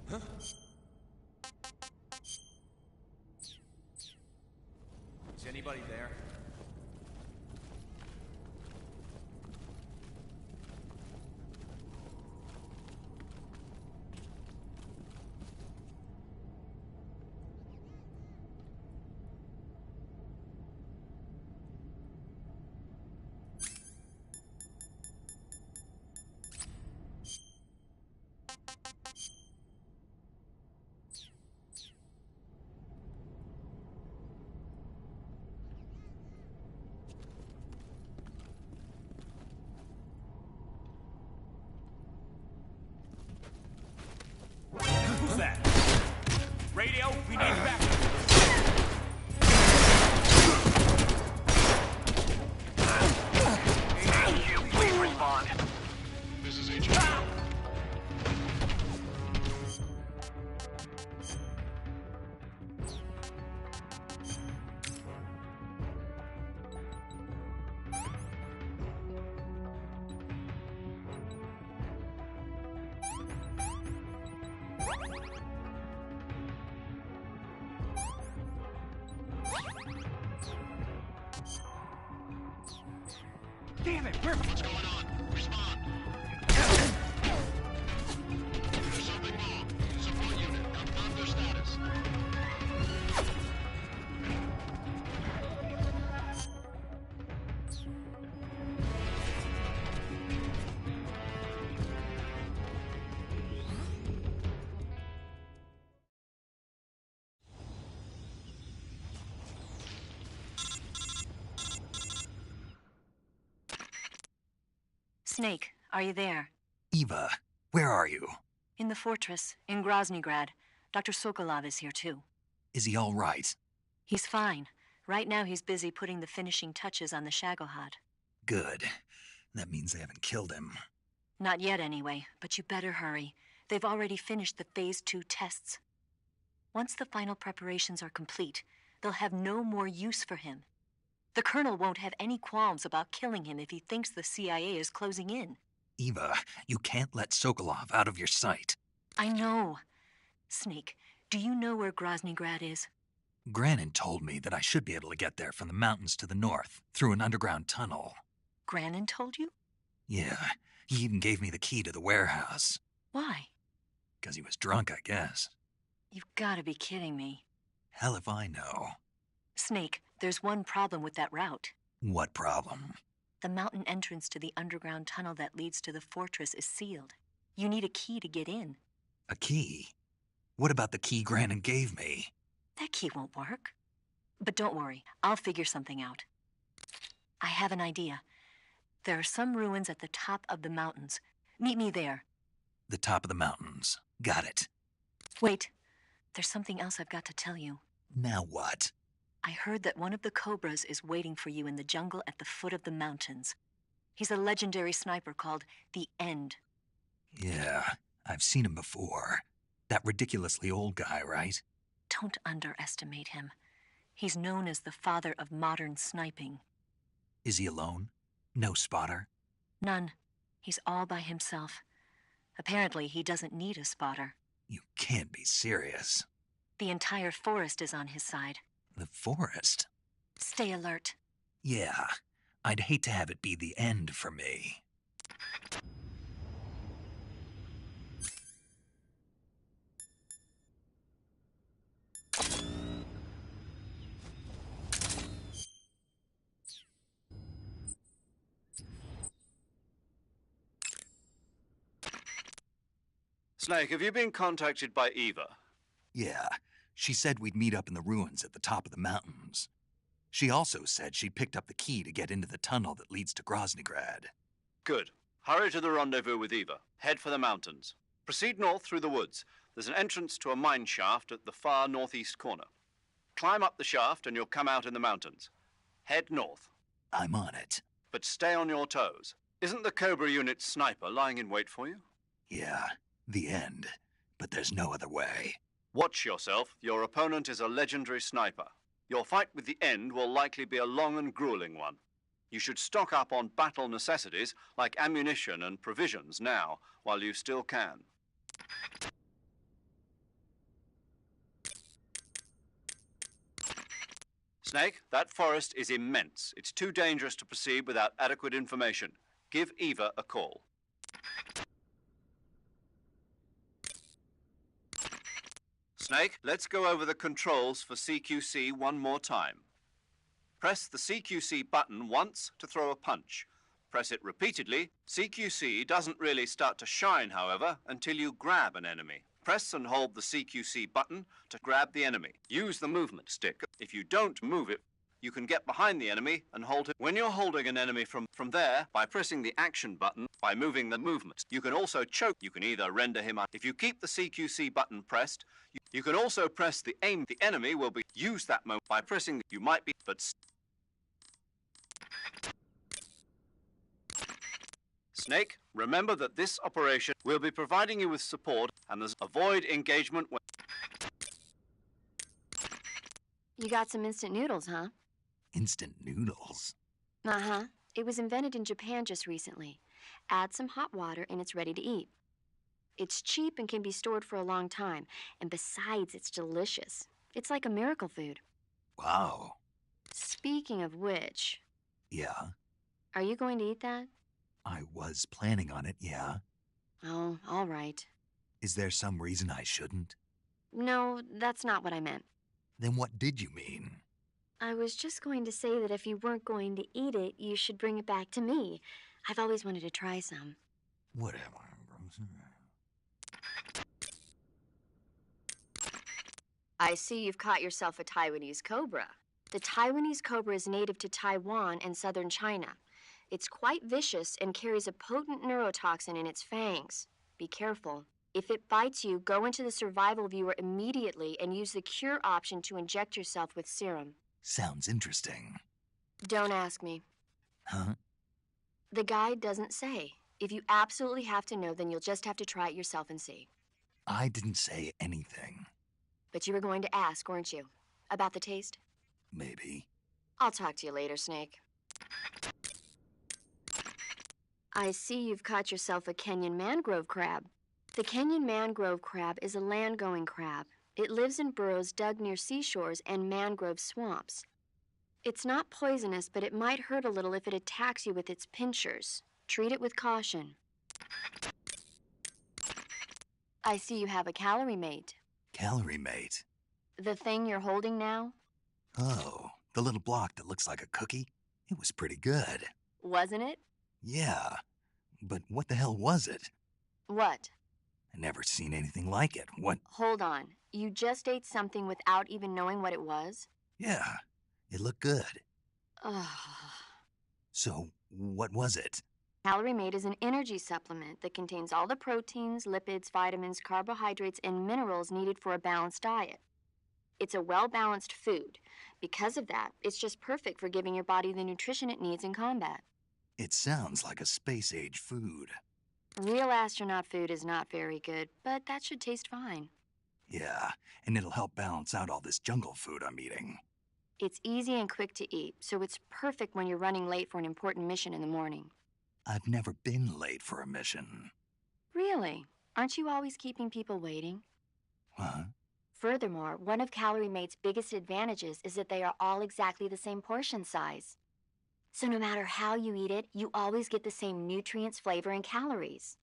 Is anybody there? Who's that? Radio, we need backup. HQ, please respond. This is HQ. Damn it, What's going on? Respond. There's something wrong. Support unit, confirm their status. Snake, are you there? Eva, where are you? In the fortress, in Groznygrad. Dr. Sokolov is here too. Is he all right? He's fine. Right now he's busy putting the finishing touches on the Shagohod. Good. That means they haven't killed him. Not yet anyway, but you better hurry. They've already finished the Phase 2 tests. Once the final preparations are complete, they'll have no more use for him. The Colonel won't have any qualms about killing him if he thinks the CIA is closing in. Eva, you can't let Sokolov out of your sight. I know. Snake, do you know where Groznygrad is? Granin told me that I should be able to get there from the mountains to the north, through an underground tunnel. Granin told you? Yeah, he even gave me the key to the warehouse. Why? Because he was drunk, I guess. You've got to be kidding me. Hell if I know. Snake, there's one problem with that route. What problem? The mountain entrance to the underground tunnel that leads to the fortress is sealed. You need a key to get in. A key? What about the key Granin gave me? That key won't work. But don't worry, I'll figure something out. I have an idea. There are some ruins at the top of the mountains. Meet me there. The top of the mountains. Got it. Wait, there's something else I've got to tell you. Now what? I heard that one of the Cobras is waiting for you in the jungle at the foot of the mountains. He's a legendary sniper called The End. Yeah, I've seen him before. That ridiculously old guy, right? Don't underestimate him. He's known as the father of modern sniping. Is he alone? No spotter? None. He's all by himself. Apparently, he doesn't need a spotter. You can't be serious. The entire forest is on his side. The forest? Stay alert. Yeah, I'd hate to have it be the end for me. Snake, have you been contacted by Eva? Yeah, she said we'd meet up in the ruins at the top of the mountains. She also said she'd picked up the key to get into the tunnel that leads to Groznygrad. Good. Hurry to the rendezvous with Eva. Head for the mountains. Proceed north through the woods. There's an entrance to a mine shaft at the far northeast corner. Climb up the shaft and you'll come out in the mountains. Head north. I'm on it. But stay on your toes. Isn't the Cobra unit sniper lying in wait for you? Yeah, The End. But there's no other way. Watch yourself. Your opponent is a legendary sniper. Your fight with The End will likely be a long and grueling one. You should stock up on battle necessities like ammunition and provisions now, while you still can. Snake, that forest is immense. It's too dangerous to proceed without adequate information. Give Eva a call. Snake, let's go over the controls for CQC one more time. Press the CQC button once to throw a punch. Press it repeatedly. CQC doesn't really start to shine, however, until you grab an enemy. Press and hold the CQC button to grab the enemy. Use the movement stick. If you don't move it, you can get behind the enemy and hold it. When you're holding an enemy from there, by pressing the action button, by moving the movement, you can also choke. You can either render him up. If you keep the CQC button pressed, you can also press the aim. The enemy will be use that moment by pressing. You might be, but Snake, remember that this operation will be providing you with support, and there's avoid engagement when... You got some instant noodles, huh? Instant noodles? Uh-huh. It was invented in Japan just recently. Add some hot water and it's ready to eat. It's cheap and can be stored for a long time, and besides, it's delicious. It's like a miracle food. Wow. Speaking of which... Yeah? Are you going to eat that? I was planning on it, yeah. Oh, all right. Is there some reason I shouldn't? No, that's not what I meant. Then what did you mean? I was just going to say that if you weren't going to eat it, you should bring it back to me. I've always wanted to try some. Whatever. I see you've caught yourself a Taiwanese cobra. The Taiwanese cobra is native to Taiwan and southern China. It's quite vicious and carries a potent neurotoxin in its fangs. Be careful. If it bites you, go into the survival viewer immediately and use the cure option to inject yourself with serum. Sounds interesting. Don't ask me. Huh? The guide doesn't say. If you absolutely have to know, then you'll just have to try it yourself and see. I didn't say anything. But you were going to ask, weren't you? About the taste? Maybe. I'll talk to you later, Snake. I see you've caught yourself a Kenyan mangrove crab. The Kenyan mangrove crab is a land-going crab. It lives in burrows dug near seashores and mangrove swamps. It's not poisonous, but it might hurt a little if it attacks you with its pinchers. Treat it with caution. I see you have a calorie mate. Calorie mate? The thing you're holding now? Oh, the little block that looks like a cookie? It was pretty good. Wasn't it? Yeah, but what the hell was it? What? I never seen anything like it. What? Hold on. You just ate something without even knowing what it was? Yeah, it looked good. Ugh. So, what was it? Calorie Mate is an energy supplement that contains all the proteins, lipids, vitamins, carbohydrates, and minerals needed for a balanced diet. It's a well-balanced food. Because of that, it's just perfect for giving your body the nutrition it needs in combat. It sounds like a space-age food. Real astronaut food is not very good, but that should taste fine. Yeah, and it'll help balance out all this jungle food I'm eating. It's easy and quick to eat, so it's perfect when you're running late for an important mission in the morning. I've never been late for a mission. Really? Aren't you always keeping people waiting? Huh? Furthermore, one of Calorie Mate's biggest advantages is that they are all exactly the same portion size. So no matter how you eat it, you always get the same nutrients, flavor, and calories.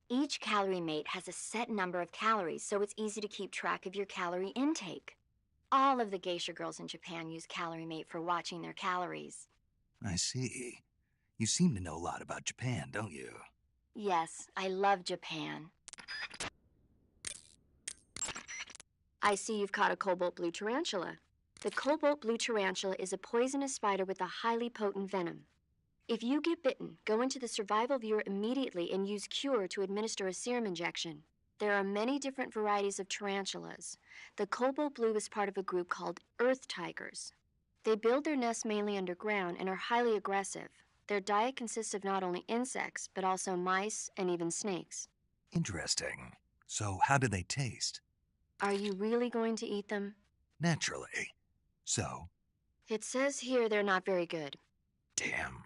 Each Calorie Mate has a set number of calories, so it's easy to keep track of your calorie intake. All of the geisha girls in Japan use Calorie Mate for watching their calories. I see. You seem to know a lot about Japan, don't you? Yes, I love Japan. I see you've caught a cobalt blue tarantula. The cobalt blue tarantula is a poisonous spider with a highly potent venom. If you get bitten, go into the survival viewer immediately and use Cure to administer a serum injection. There are many different varieties of tarantulas. The cobalt blue is part of a group called earth tigers. They build their nests mainly underground and are highly aggressive. Their diet consists of not only insects, but also mice and even snakes. Interesting. So how do they taste? Are you really going to eat them? Naturally. So? It says here they're not very good. Damn.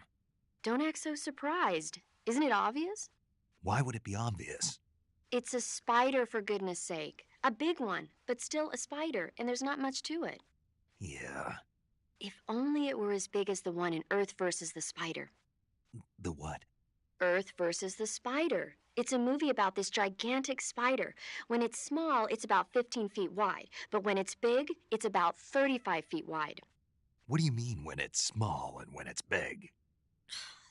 Don't act so surprised. Isn't it obvious? Why would it be obvious? It's a spider, for goodness sake. A big one, but still a spider, and there's not much to it. Yeah. If only it were as big as the one in Earth versus the Spider. The what? Earth versus the Spider. It's a movie about this gigantic spider. When it's small, it's about 15 feet wide. But when it's big, it's about 35 feet wide. What do you mean when it's small and when it's big?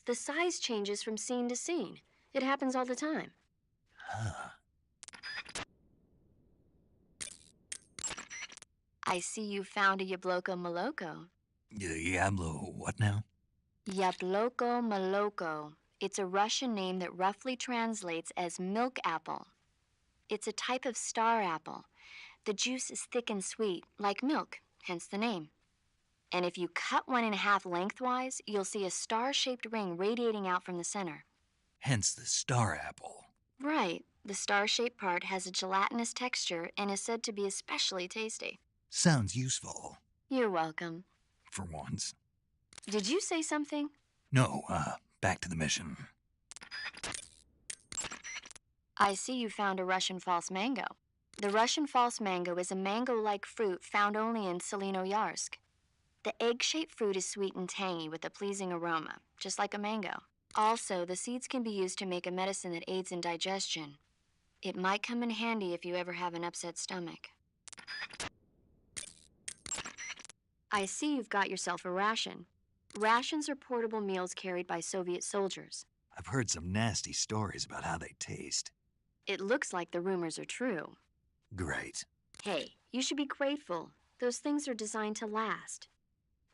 The size changes from scene to scene. It happens all the time. Huh. I see you found a Yabloko Maloko. Yablo what now? Yabloko Maloko. It's a Russian name that roughly translates as milk apple. It's a type of star apple. The juice is thick and sweet, like milk, hence the name. And if you cut one in half lengthwise, you'll see a star-shaped ring radiating out from the center. Hence the star apple. Right. The star-shaped part has a gelatinous texture and is said to be especially tasty. Sounds useful. You're welcome. For once. Did you say something? No, back to the mission. I see you found a Russian false mango. The Russian false mango is a mango-like fruit found only in Selinoyarsk. The egg-shaped fruit is sweet and tangy with a pleasing aroma, just like a mango. Also, the seeds can be used to make a medicine that aids in digestion. It might come in handy if you ever have an upset stomach. I see you've got yourself a ration. Rations are portable meals carried by Soviet soldiers. I've heard some nasty stories about how they taste. It looks like the rumors are true. Great. Hey, you should be grateful. Those things are designed to last.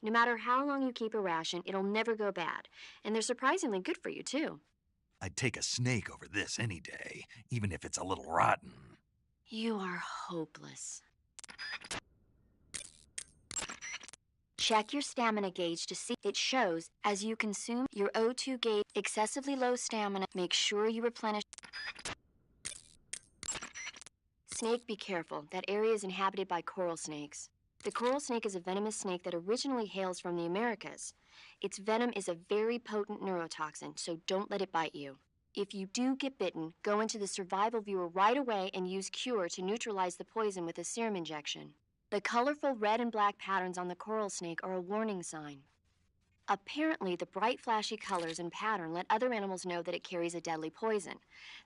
No matter how long you keep a ration, it'll never go bad. And they're surprisingly good for you, too. I'd take a snake over this any day, even if it's a little rotten. You are hopeless. Check your stamina gauge to see it shows as you consume your O2 gauge excessively low stamina. Make sure you replenish. Snake, be careful. That area is inhabited by coral snakes. The coral snake is a venomous snake that originally hails from the Americas. Its venom is a very potent neurotoxin, so don't let it bite you. If you do get bitten, go into the survival viewer right away and use Cure to neutralize the poison with a serum injection. The colorful red and black patterns on the coral snake are a warning sign. Apparently, the bright flashy colors and pattern let other animals know that it carries a deadly poison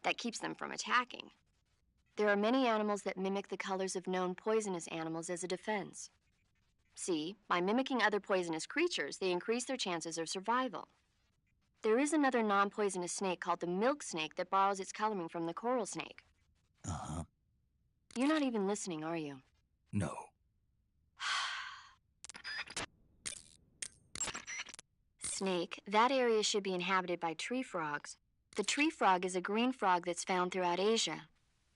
that keeps them from attacking. There are many animals that mimic the colors of known poisonous animals as a defense. See, by mimicking other poisonous creatures, they increase their chances of survival. There is another non-poisonous snake called the milk snake that borrows its coloring from the coral snake. Uh-huh. You're not even listening, are you? No. Snake, that area should be inhabited by tree frogs. The tree frog is a green frog that's found throughout Asia.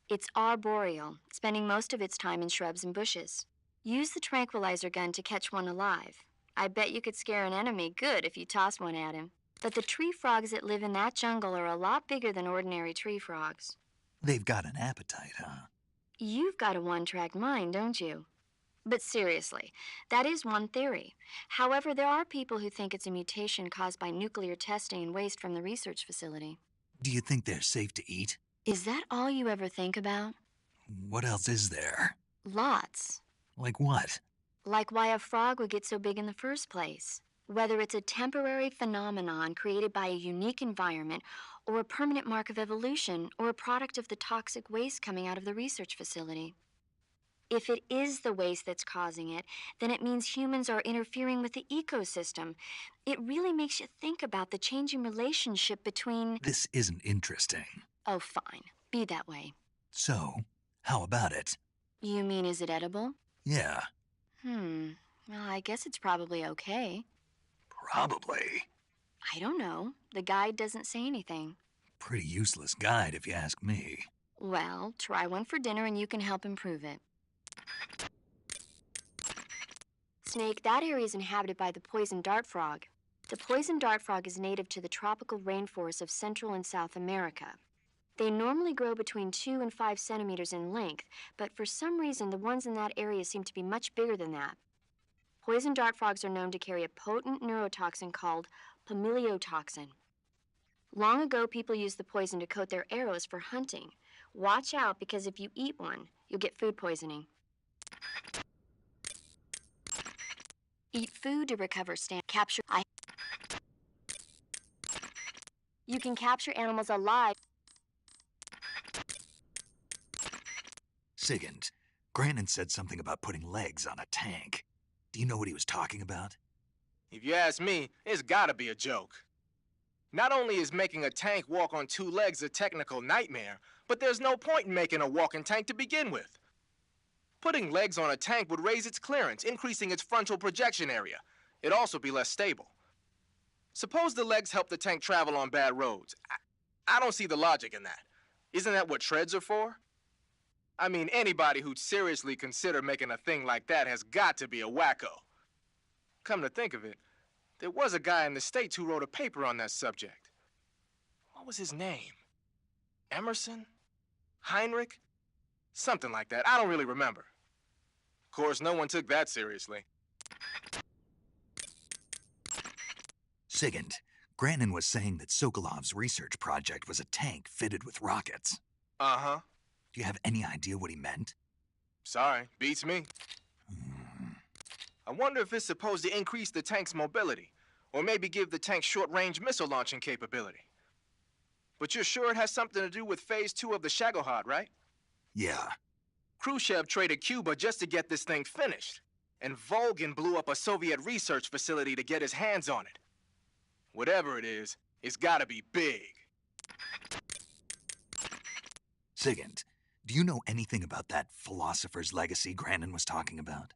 It's arboreal, spending most of its time in shrubs and bushes. Use the tranquilizer gun to catch one alive. I bet you could scare an enemy good if you tossed one at him. But the tree frogs that live in that jungle are a lot bigger than ordinary tree frogs. They've got an appetite, huh? You've got a one-track mind, don't you? But seriously, that is one theory. However, there are people who think it's a mutation caused by nuclear testing and waste from the research facility. Do you think they're safe to eat? Is that all you ever think about? What else is there? Lots. Like what? Like why a frog would get so big in the first place. Whether it's a temporary phenomenon created by a unique environment, or a permanent mark of evolution, or a product of the toxic waste coming out of the research facility. If it is the waste that's causing it, then it means humans are interfering with the ecosystem. It really makes you think about the changing relationship between... This isn't interesting. Oh, fine. Be that way. So, how about it? You mean, is it edible? Yeah. Well, I guess it's probably okay. Probably. I don't know. The guide doesn't say anything. Pretty useless guide, if you ask me. Well, try one for dinner and you can help improve it. Snake, that area is inhabited by the poison dart frog. The poison dart frog is native to the tropical rainforests of Central and South America. They normally grow between 2 and 5 centimeters in length, but for some reason the ones in that area seem to be much bigger than that. Poison dart frogs are known to carry a potent neurotoxin called pamiliotoxin. Long ago, people used the poison to coat their arrows for hunting. Watch out, because if you eat one, you'll get food poisoning. Eat food to recover capture. You can capture animals alive. Sigint, Grannon said something about putting legs on a tank. Do you know what he was talking about? If you ask me, it's gotta be a joke. Not only is making a tank walk on two legs a technical nightmare, but there's no point in making a walking tank to begin with. Putting legs on a tank would raise its clearance, increasing its frontal projection area. It'd also be less stable. Suppose the legs help the tank travel on bad roads. I don't see the logic in that. Isn't that what treads are for? I mean, anybody who'd seriously consider making a thing like that has got to be a wacko. Come to think of it, there was a guy in the States who wrote a paper on that subject. What was his name? Emerson? Heinrich? Something like that. I don't really remember. Of course, no one took that seriously. Sigint, Grannon was saying that Sokolov's research project was a tank fitted with rockets. Uh-huh. Do you have any idea what he meant? Sorry, beats me. I wonder if it's supposed to increase the tank's mobility, or maybe give the tank short-range missile launching capability. But you're sure it has something to do with Phase 2 of the Shagohod, right? Yeah. Khrushchev traded Cuba just to get this thing finished, and Volgin blew up a Soviet research facility to get his hands on it. Whatever it is, it's gotta be big. Sigint, do you know anything about that philosopher's legacy Grannon was talking about?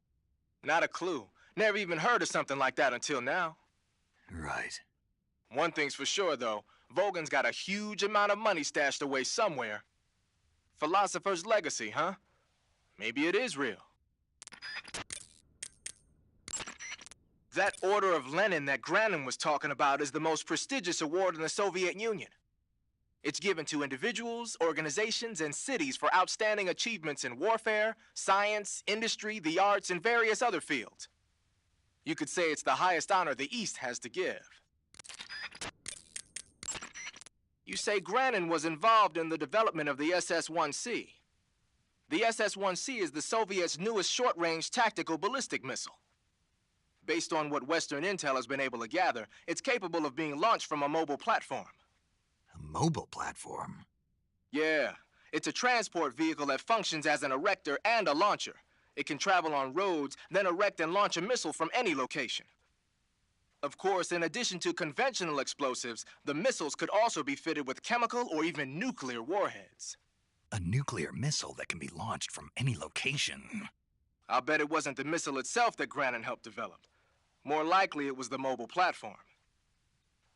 Not a clue. Never even heard of something like that until now. Right. One thing's for sure, though. Volgin's got a huge amount of money stashed away somewhere. Philosopher's legacy, huh? Maybe it is real. That Order of Lenin that Grannon was talking about is the most prestigious award in the Soviet Union. It's given to individuals, organizations, and cities for outstanding achievements in warfare, science, industry, the arts, and various other fields. You could say it's the highest honor the East has to give. You say Grannon was involved in the development of the SS-1C. The SS-1C is the Soviets' newest short-range tactical ballistic missile. Based on what Western intel has been able to gather, it's capable of being launched from a mobile platform. A mobile platform? Yeah, it's a transport vehicle that functions as an erector and a launcher. It can travel on roads, then erect and launch a missile from any location. Of course, in addition to conventional explosives, the missiles could also be fitted with chemical or even nuclear warheads. A nuclear missile that can be launched from any location. I'll bet it wasn't the missile itself that Grannon helped develop. More likely, it was the mobile platform.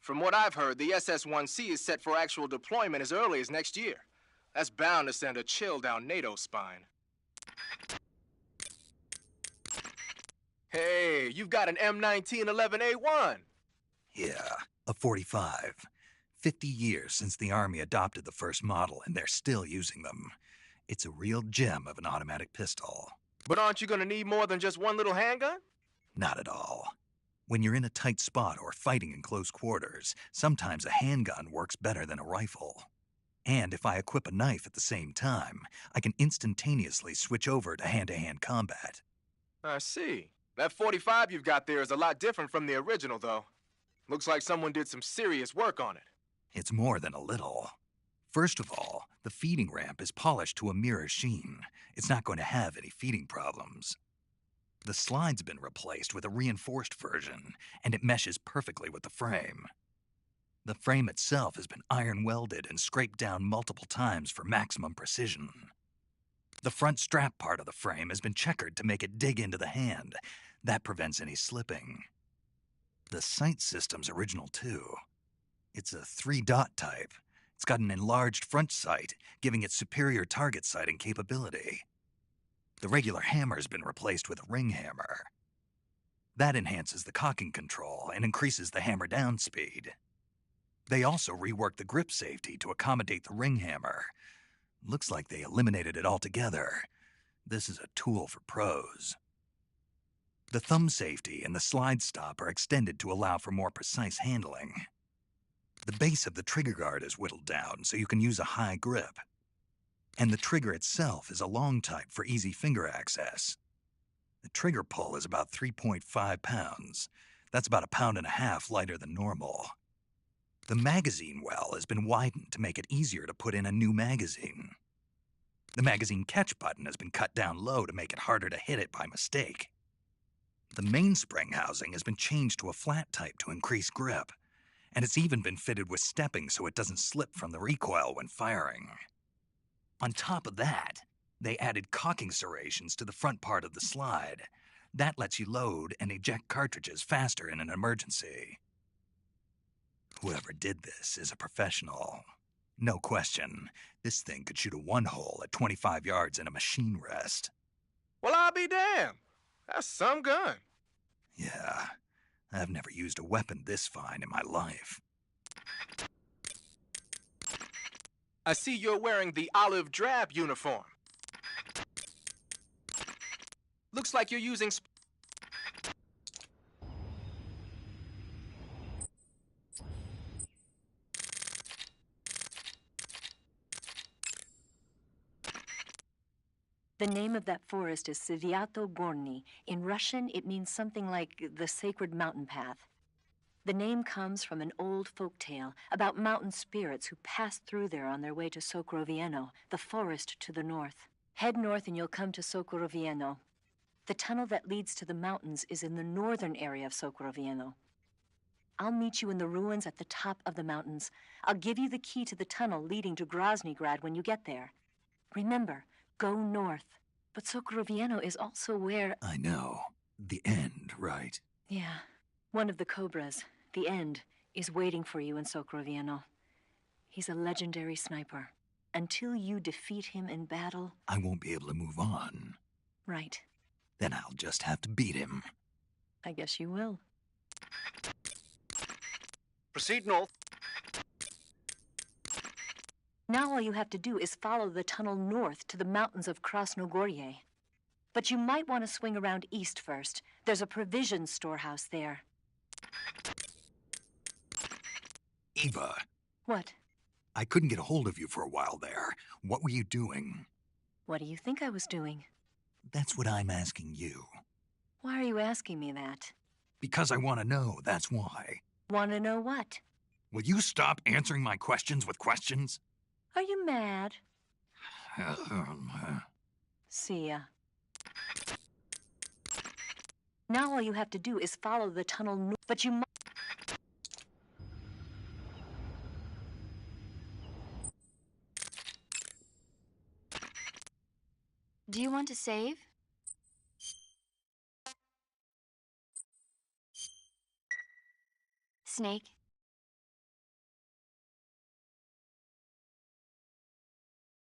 From what I've heard, the SS-1C is set for actual deployment as early as next year. That's bound to send a chill down NATO's spine. Hey, you've got an M1911A1. Yeah, a 45. 50 years since the Army adopted the first model, and they're still using them. It's a real gem of an automatic pistol. But aren't you gonna need more than just one little handgun? Not at all. When you're in a tight spot or fighting in close quarters, sometimes a handgun works better than a rifle. And if I equip a knife at the same time, I can instantaneously switch over to hand-to-hand combat. I see. That 45 you've got there is a lot different from the original, though. Looks like someone did some serious work on it. It's more than a little. First of all, the feeding ramp is polished to a mirror sheen. It's not going to have any feeding problems. The slide's been replaced with a reinforced version, and it meshes perfectly with the frame. The frame itself has been iron welded and scraped down multiple times for maximum precision. The front strap part of the frame has been checkered to make it dig into the hand. That prevents any slipping. The sight system's original too. It's a 3-dot type. It's got an enlarged front sight, giving it superior target sighting capability. The regular hammer's been replaced with a ring hammer. That enhances the cocking control and increases the hammer down speed. They also reworked the grip safety to accommodate the ring hammer. Looks like they eliminated it altogether. This is a tool for pros. The thumb safety and the slide stop are extended to allow for more precise handling. The base of the trigger guard is whittled down so you can use a high grip. And the trigger itself is a long type for easy finger access. The trigger pull is about 3.5 pounds. That's about 1.5 pounds lighter than normal. The magazine well has been widened to make it easier to put in a new magazine. The magazine catch button has been cut down low to make it harder to hit it by mistake. The mainspring housing has been changed to a flat type to increase grip, and it's even been fitted with stepping so it doesn't slip from the recoil when firing. On top of that, they added cocking serrations to the front part of the slide. That lets you load and eject cartridges faster in an emergency. Whoever did this is a professional. No question, this thing could shoot a one-hole at 25 yards in a machine rest. Well, I'll be damned. That's some gun. Yeah, I've never used a weapon this fine in my life. I see you're wearing the olive drab uniform. Looks like you're using... The name of that forest is Sviato Gorny. In Russian, it means something like the sacred mountain path. The name comes from an old folk tale about mountain spirits who passed through there on their way to Sokrovieno, the forest to the north. Head north and you'll come to Sokrovieno. The tunnel that leads to the mountains is in the northern area of Sokrovieno. I'll meet you in the ruins at the top of the mountains. I'll give you the key to the tunnel leading to Groznygrad when you get there. Remember, go north. But Sokrovieno is also where... I know. The end, right? Yeah. One of the Cobras, the End, is waiting for you in Sokrovieno. He's a legendary sniper. Until you defeat him in battle... I won't be able to move on. Right. Then I'll just have to beat him. I guess you will. Proceed north. Now all you have to do is follow the tunnel north to the mountains of Krasnogorye. But you might want to swing around east first. There's a provision storehouse there. Eva. What? I couldn't get a hold of you for a while there. What were you doing? What do you think I was doing? That's what I'm asking you. Why are you asking me that? Because I want to know, that's why. Want to know what? Will you stop answering my questions with questions? Are you mad? See ya. Now all you have to do is follow the tunnel north, but you must... Do you want to save? Snake,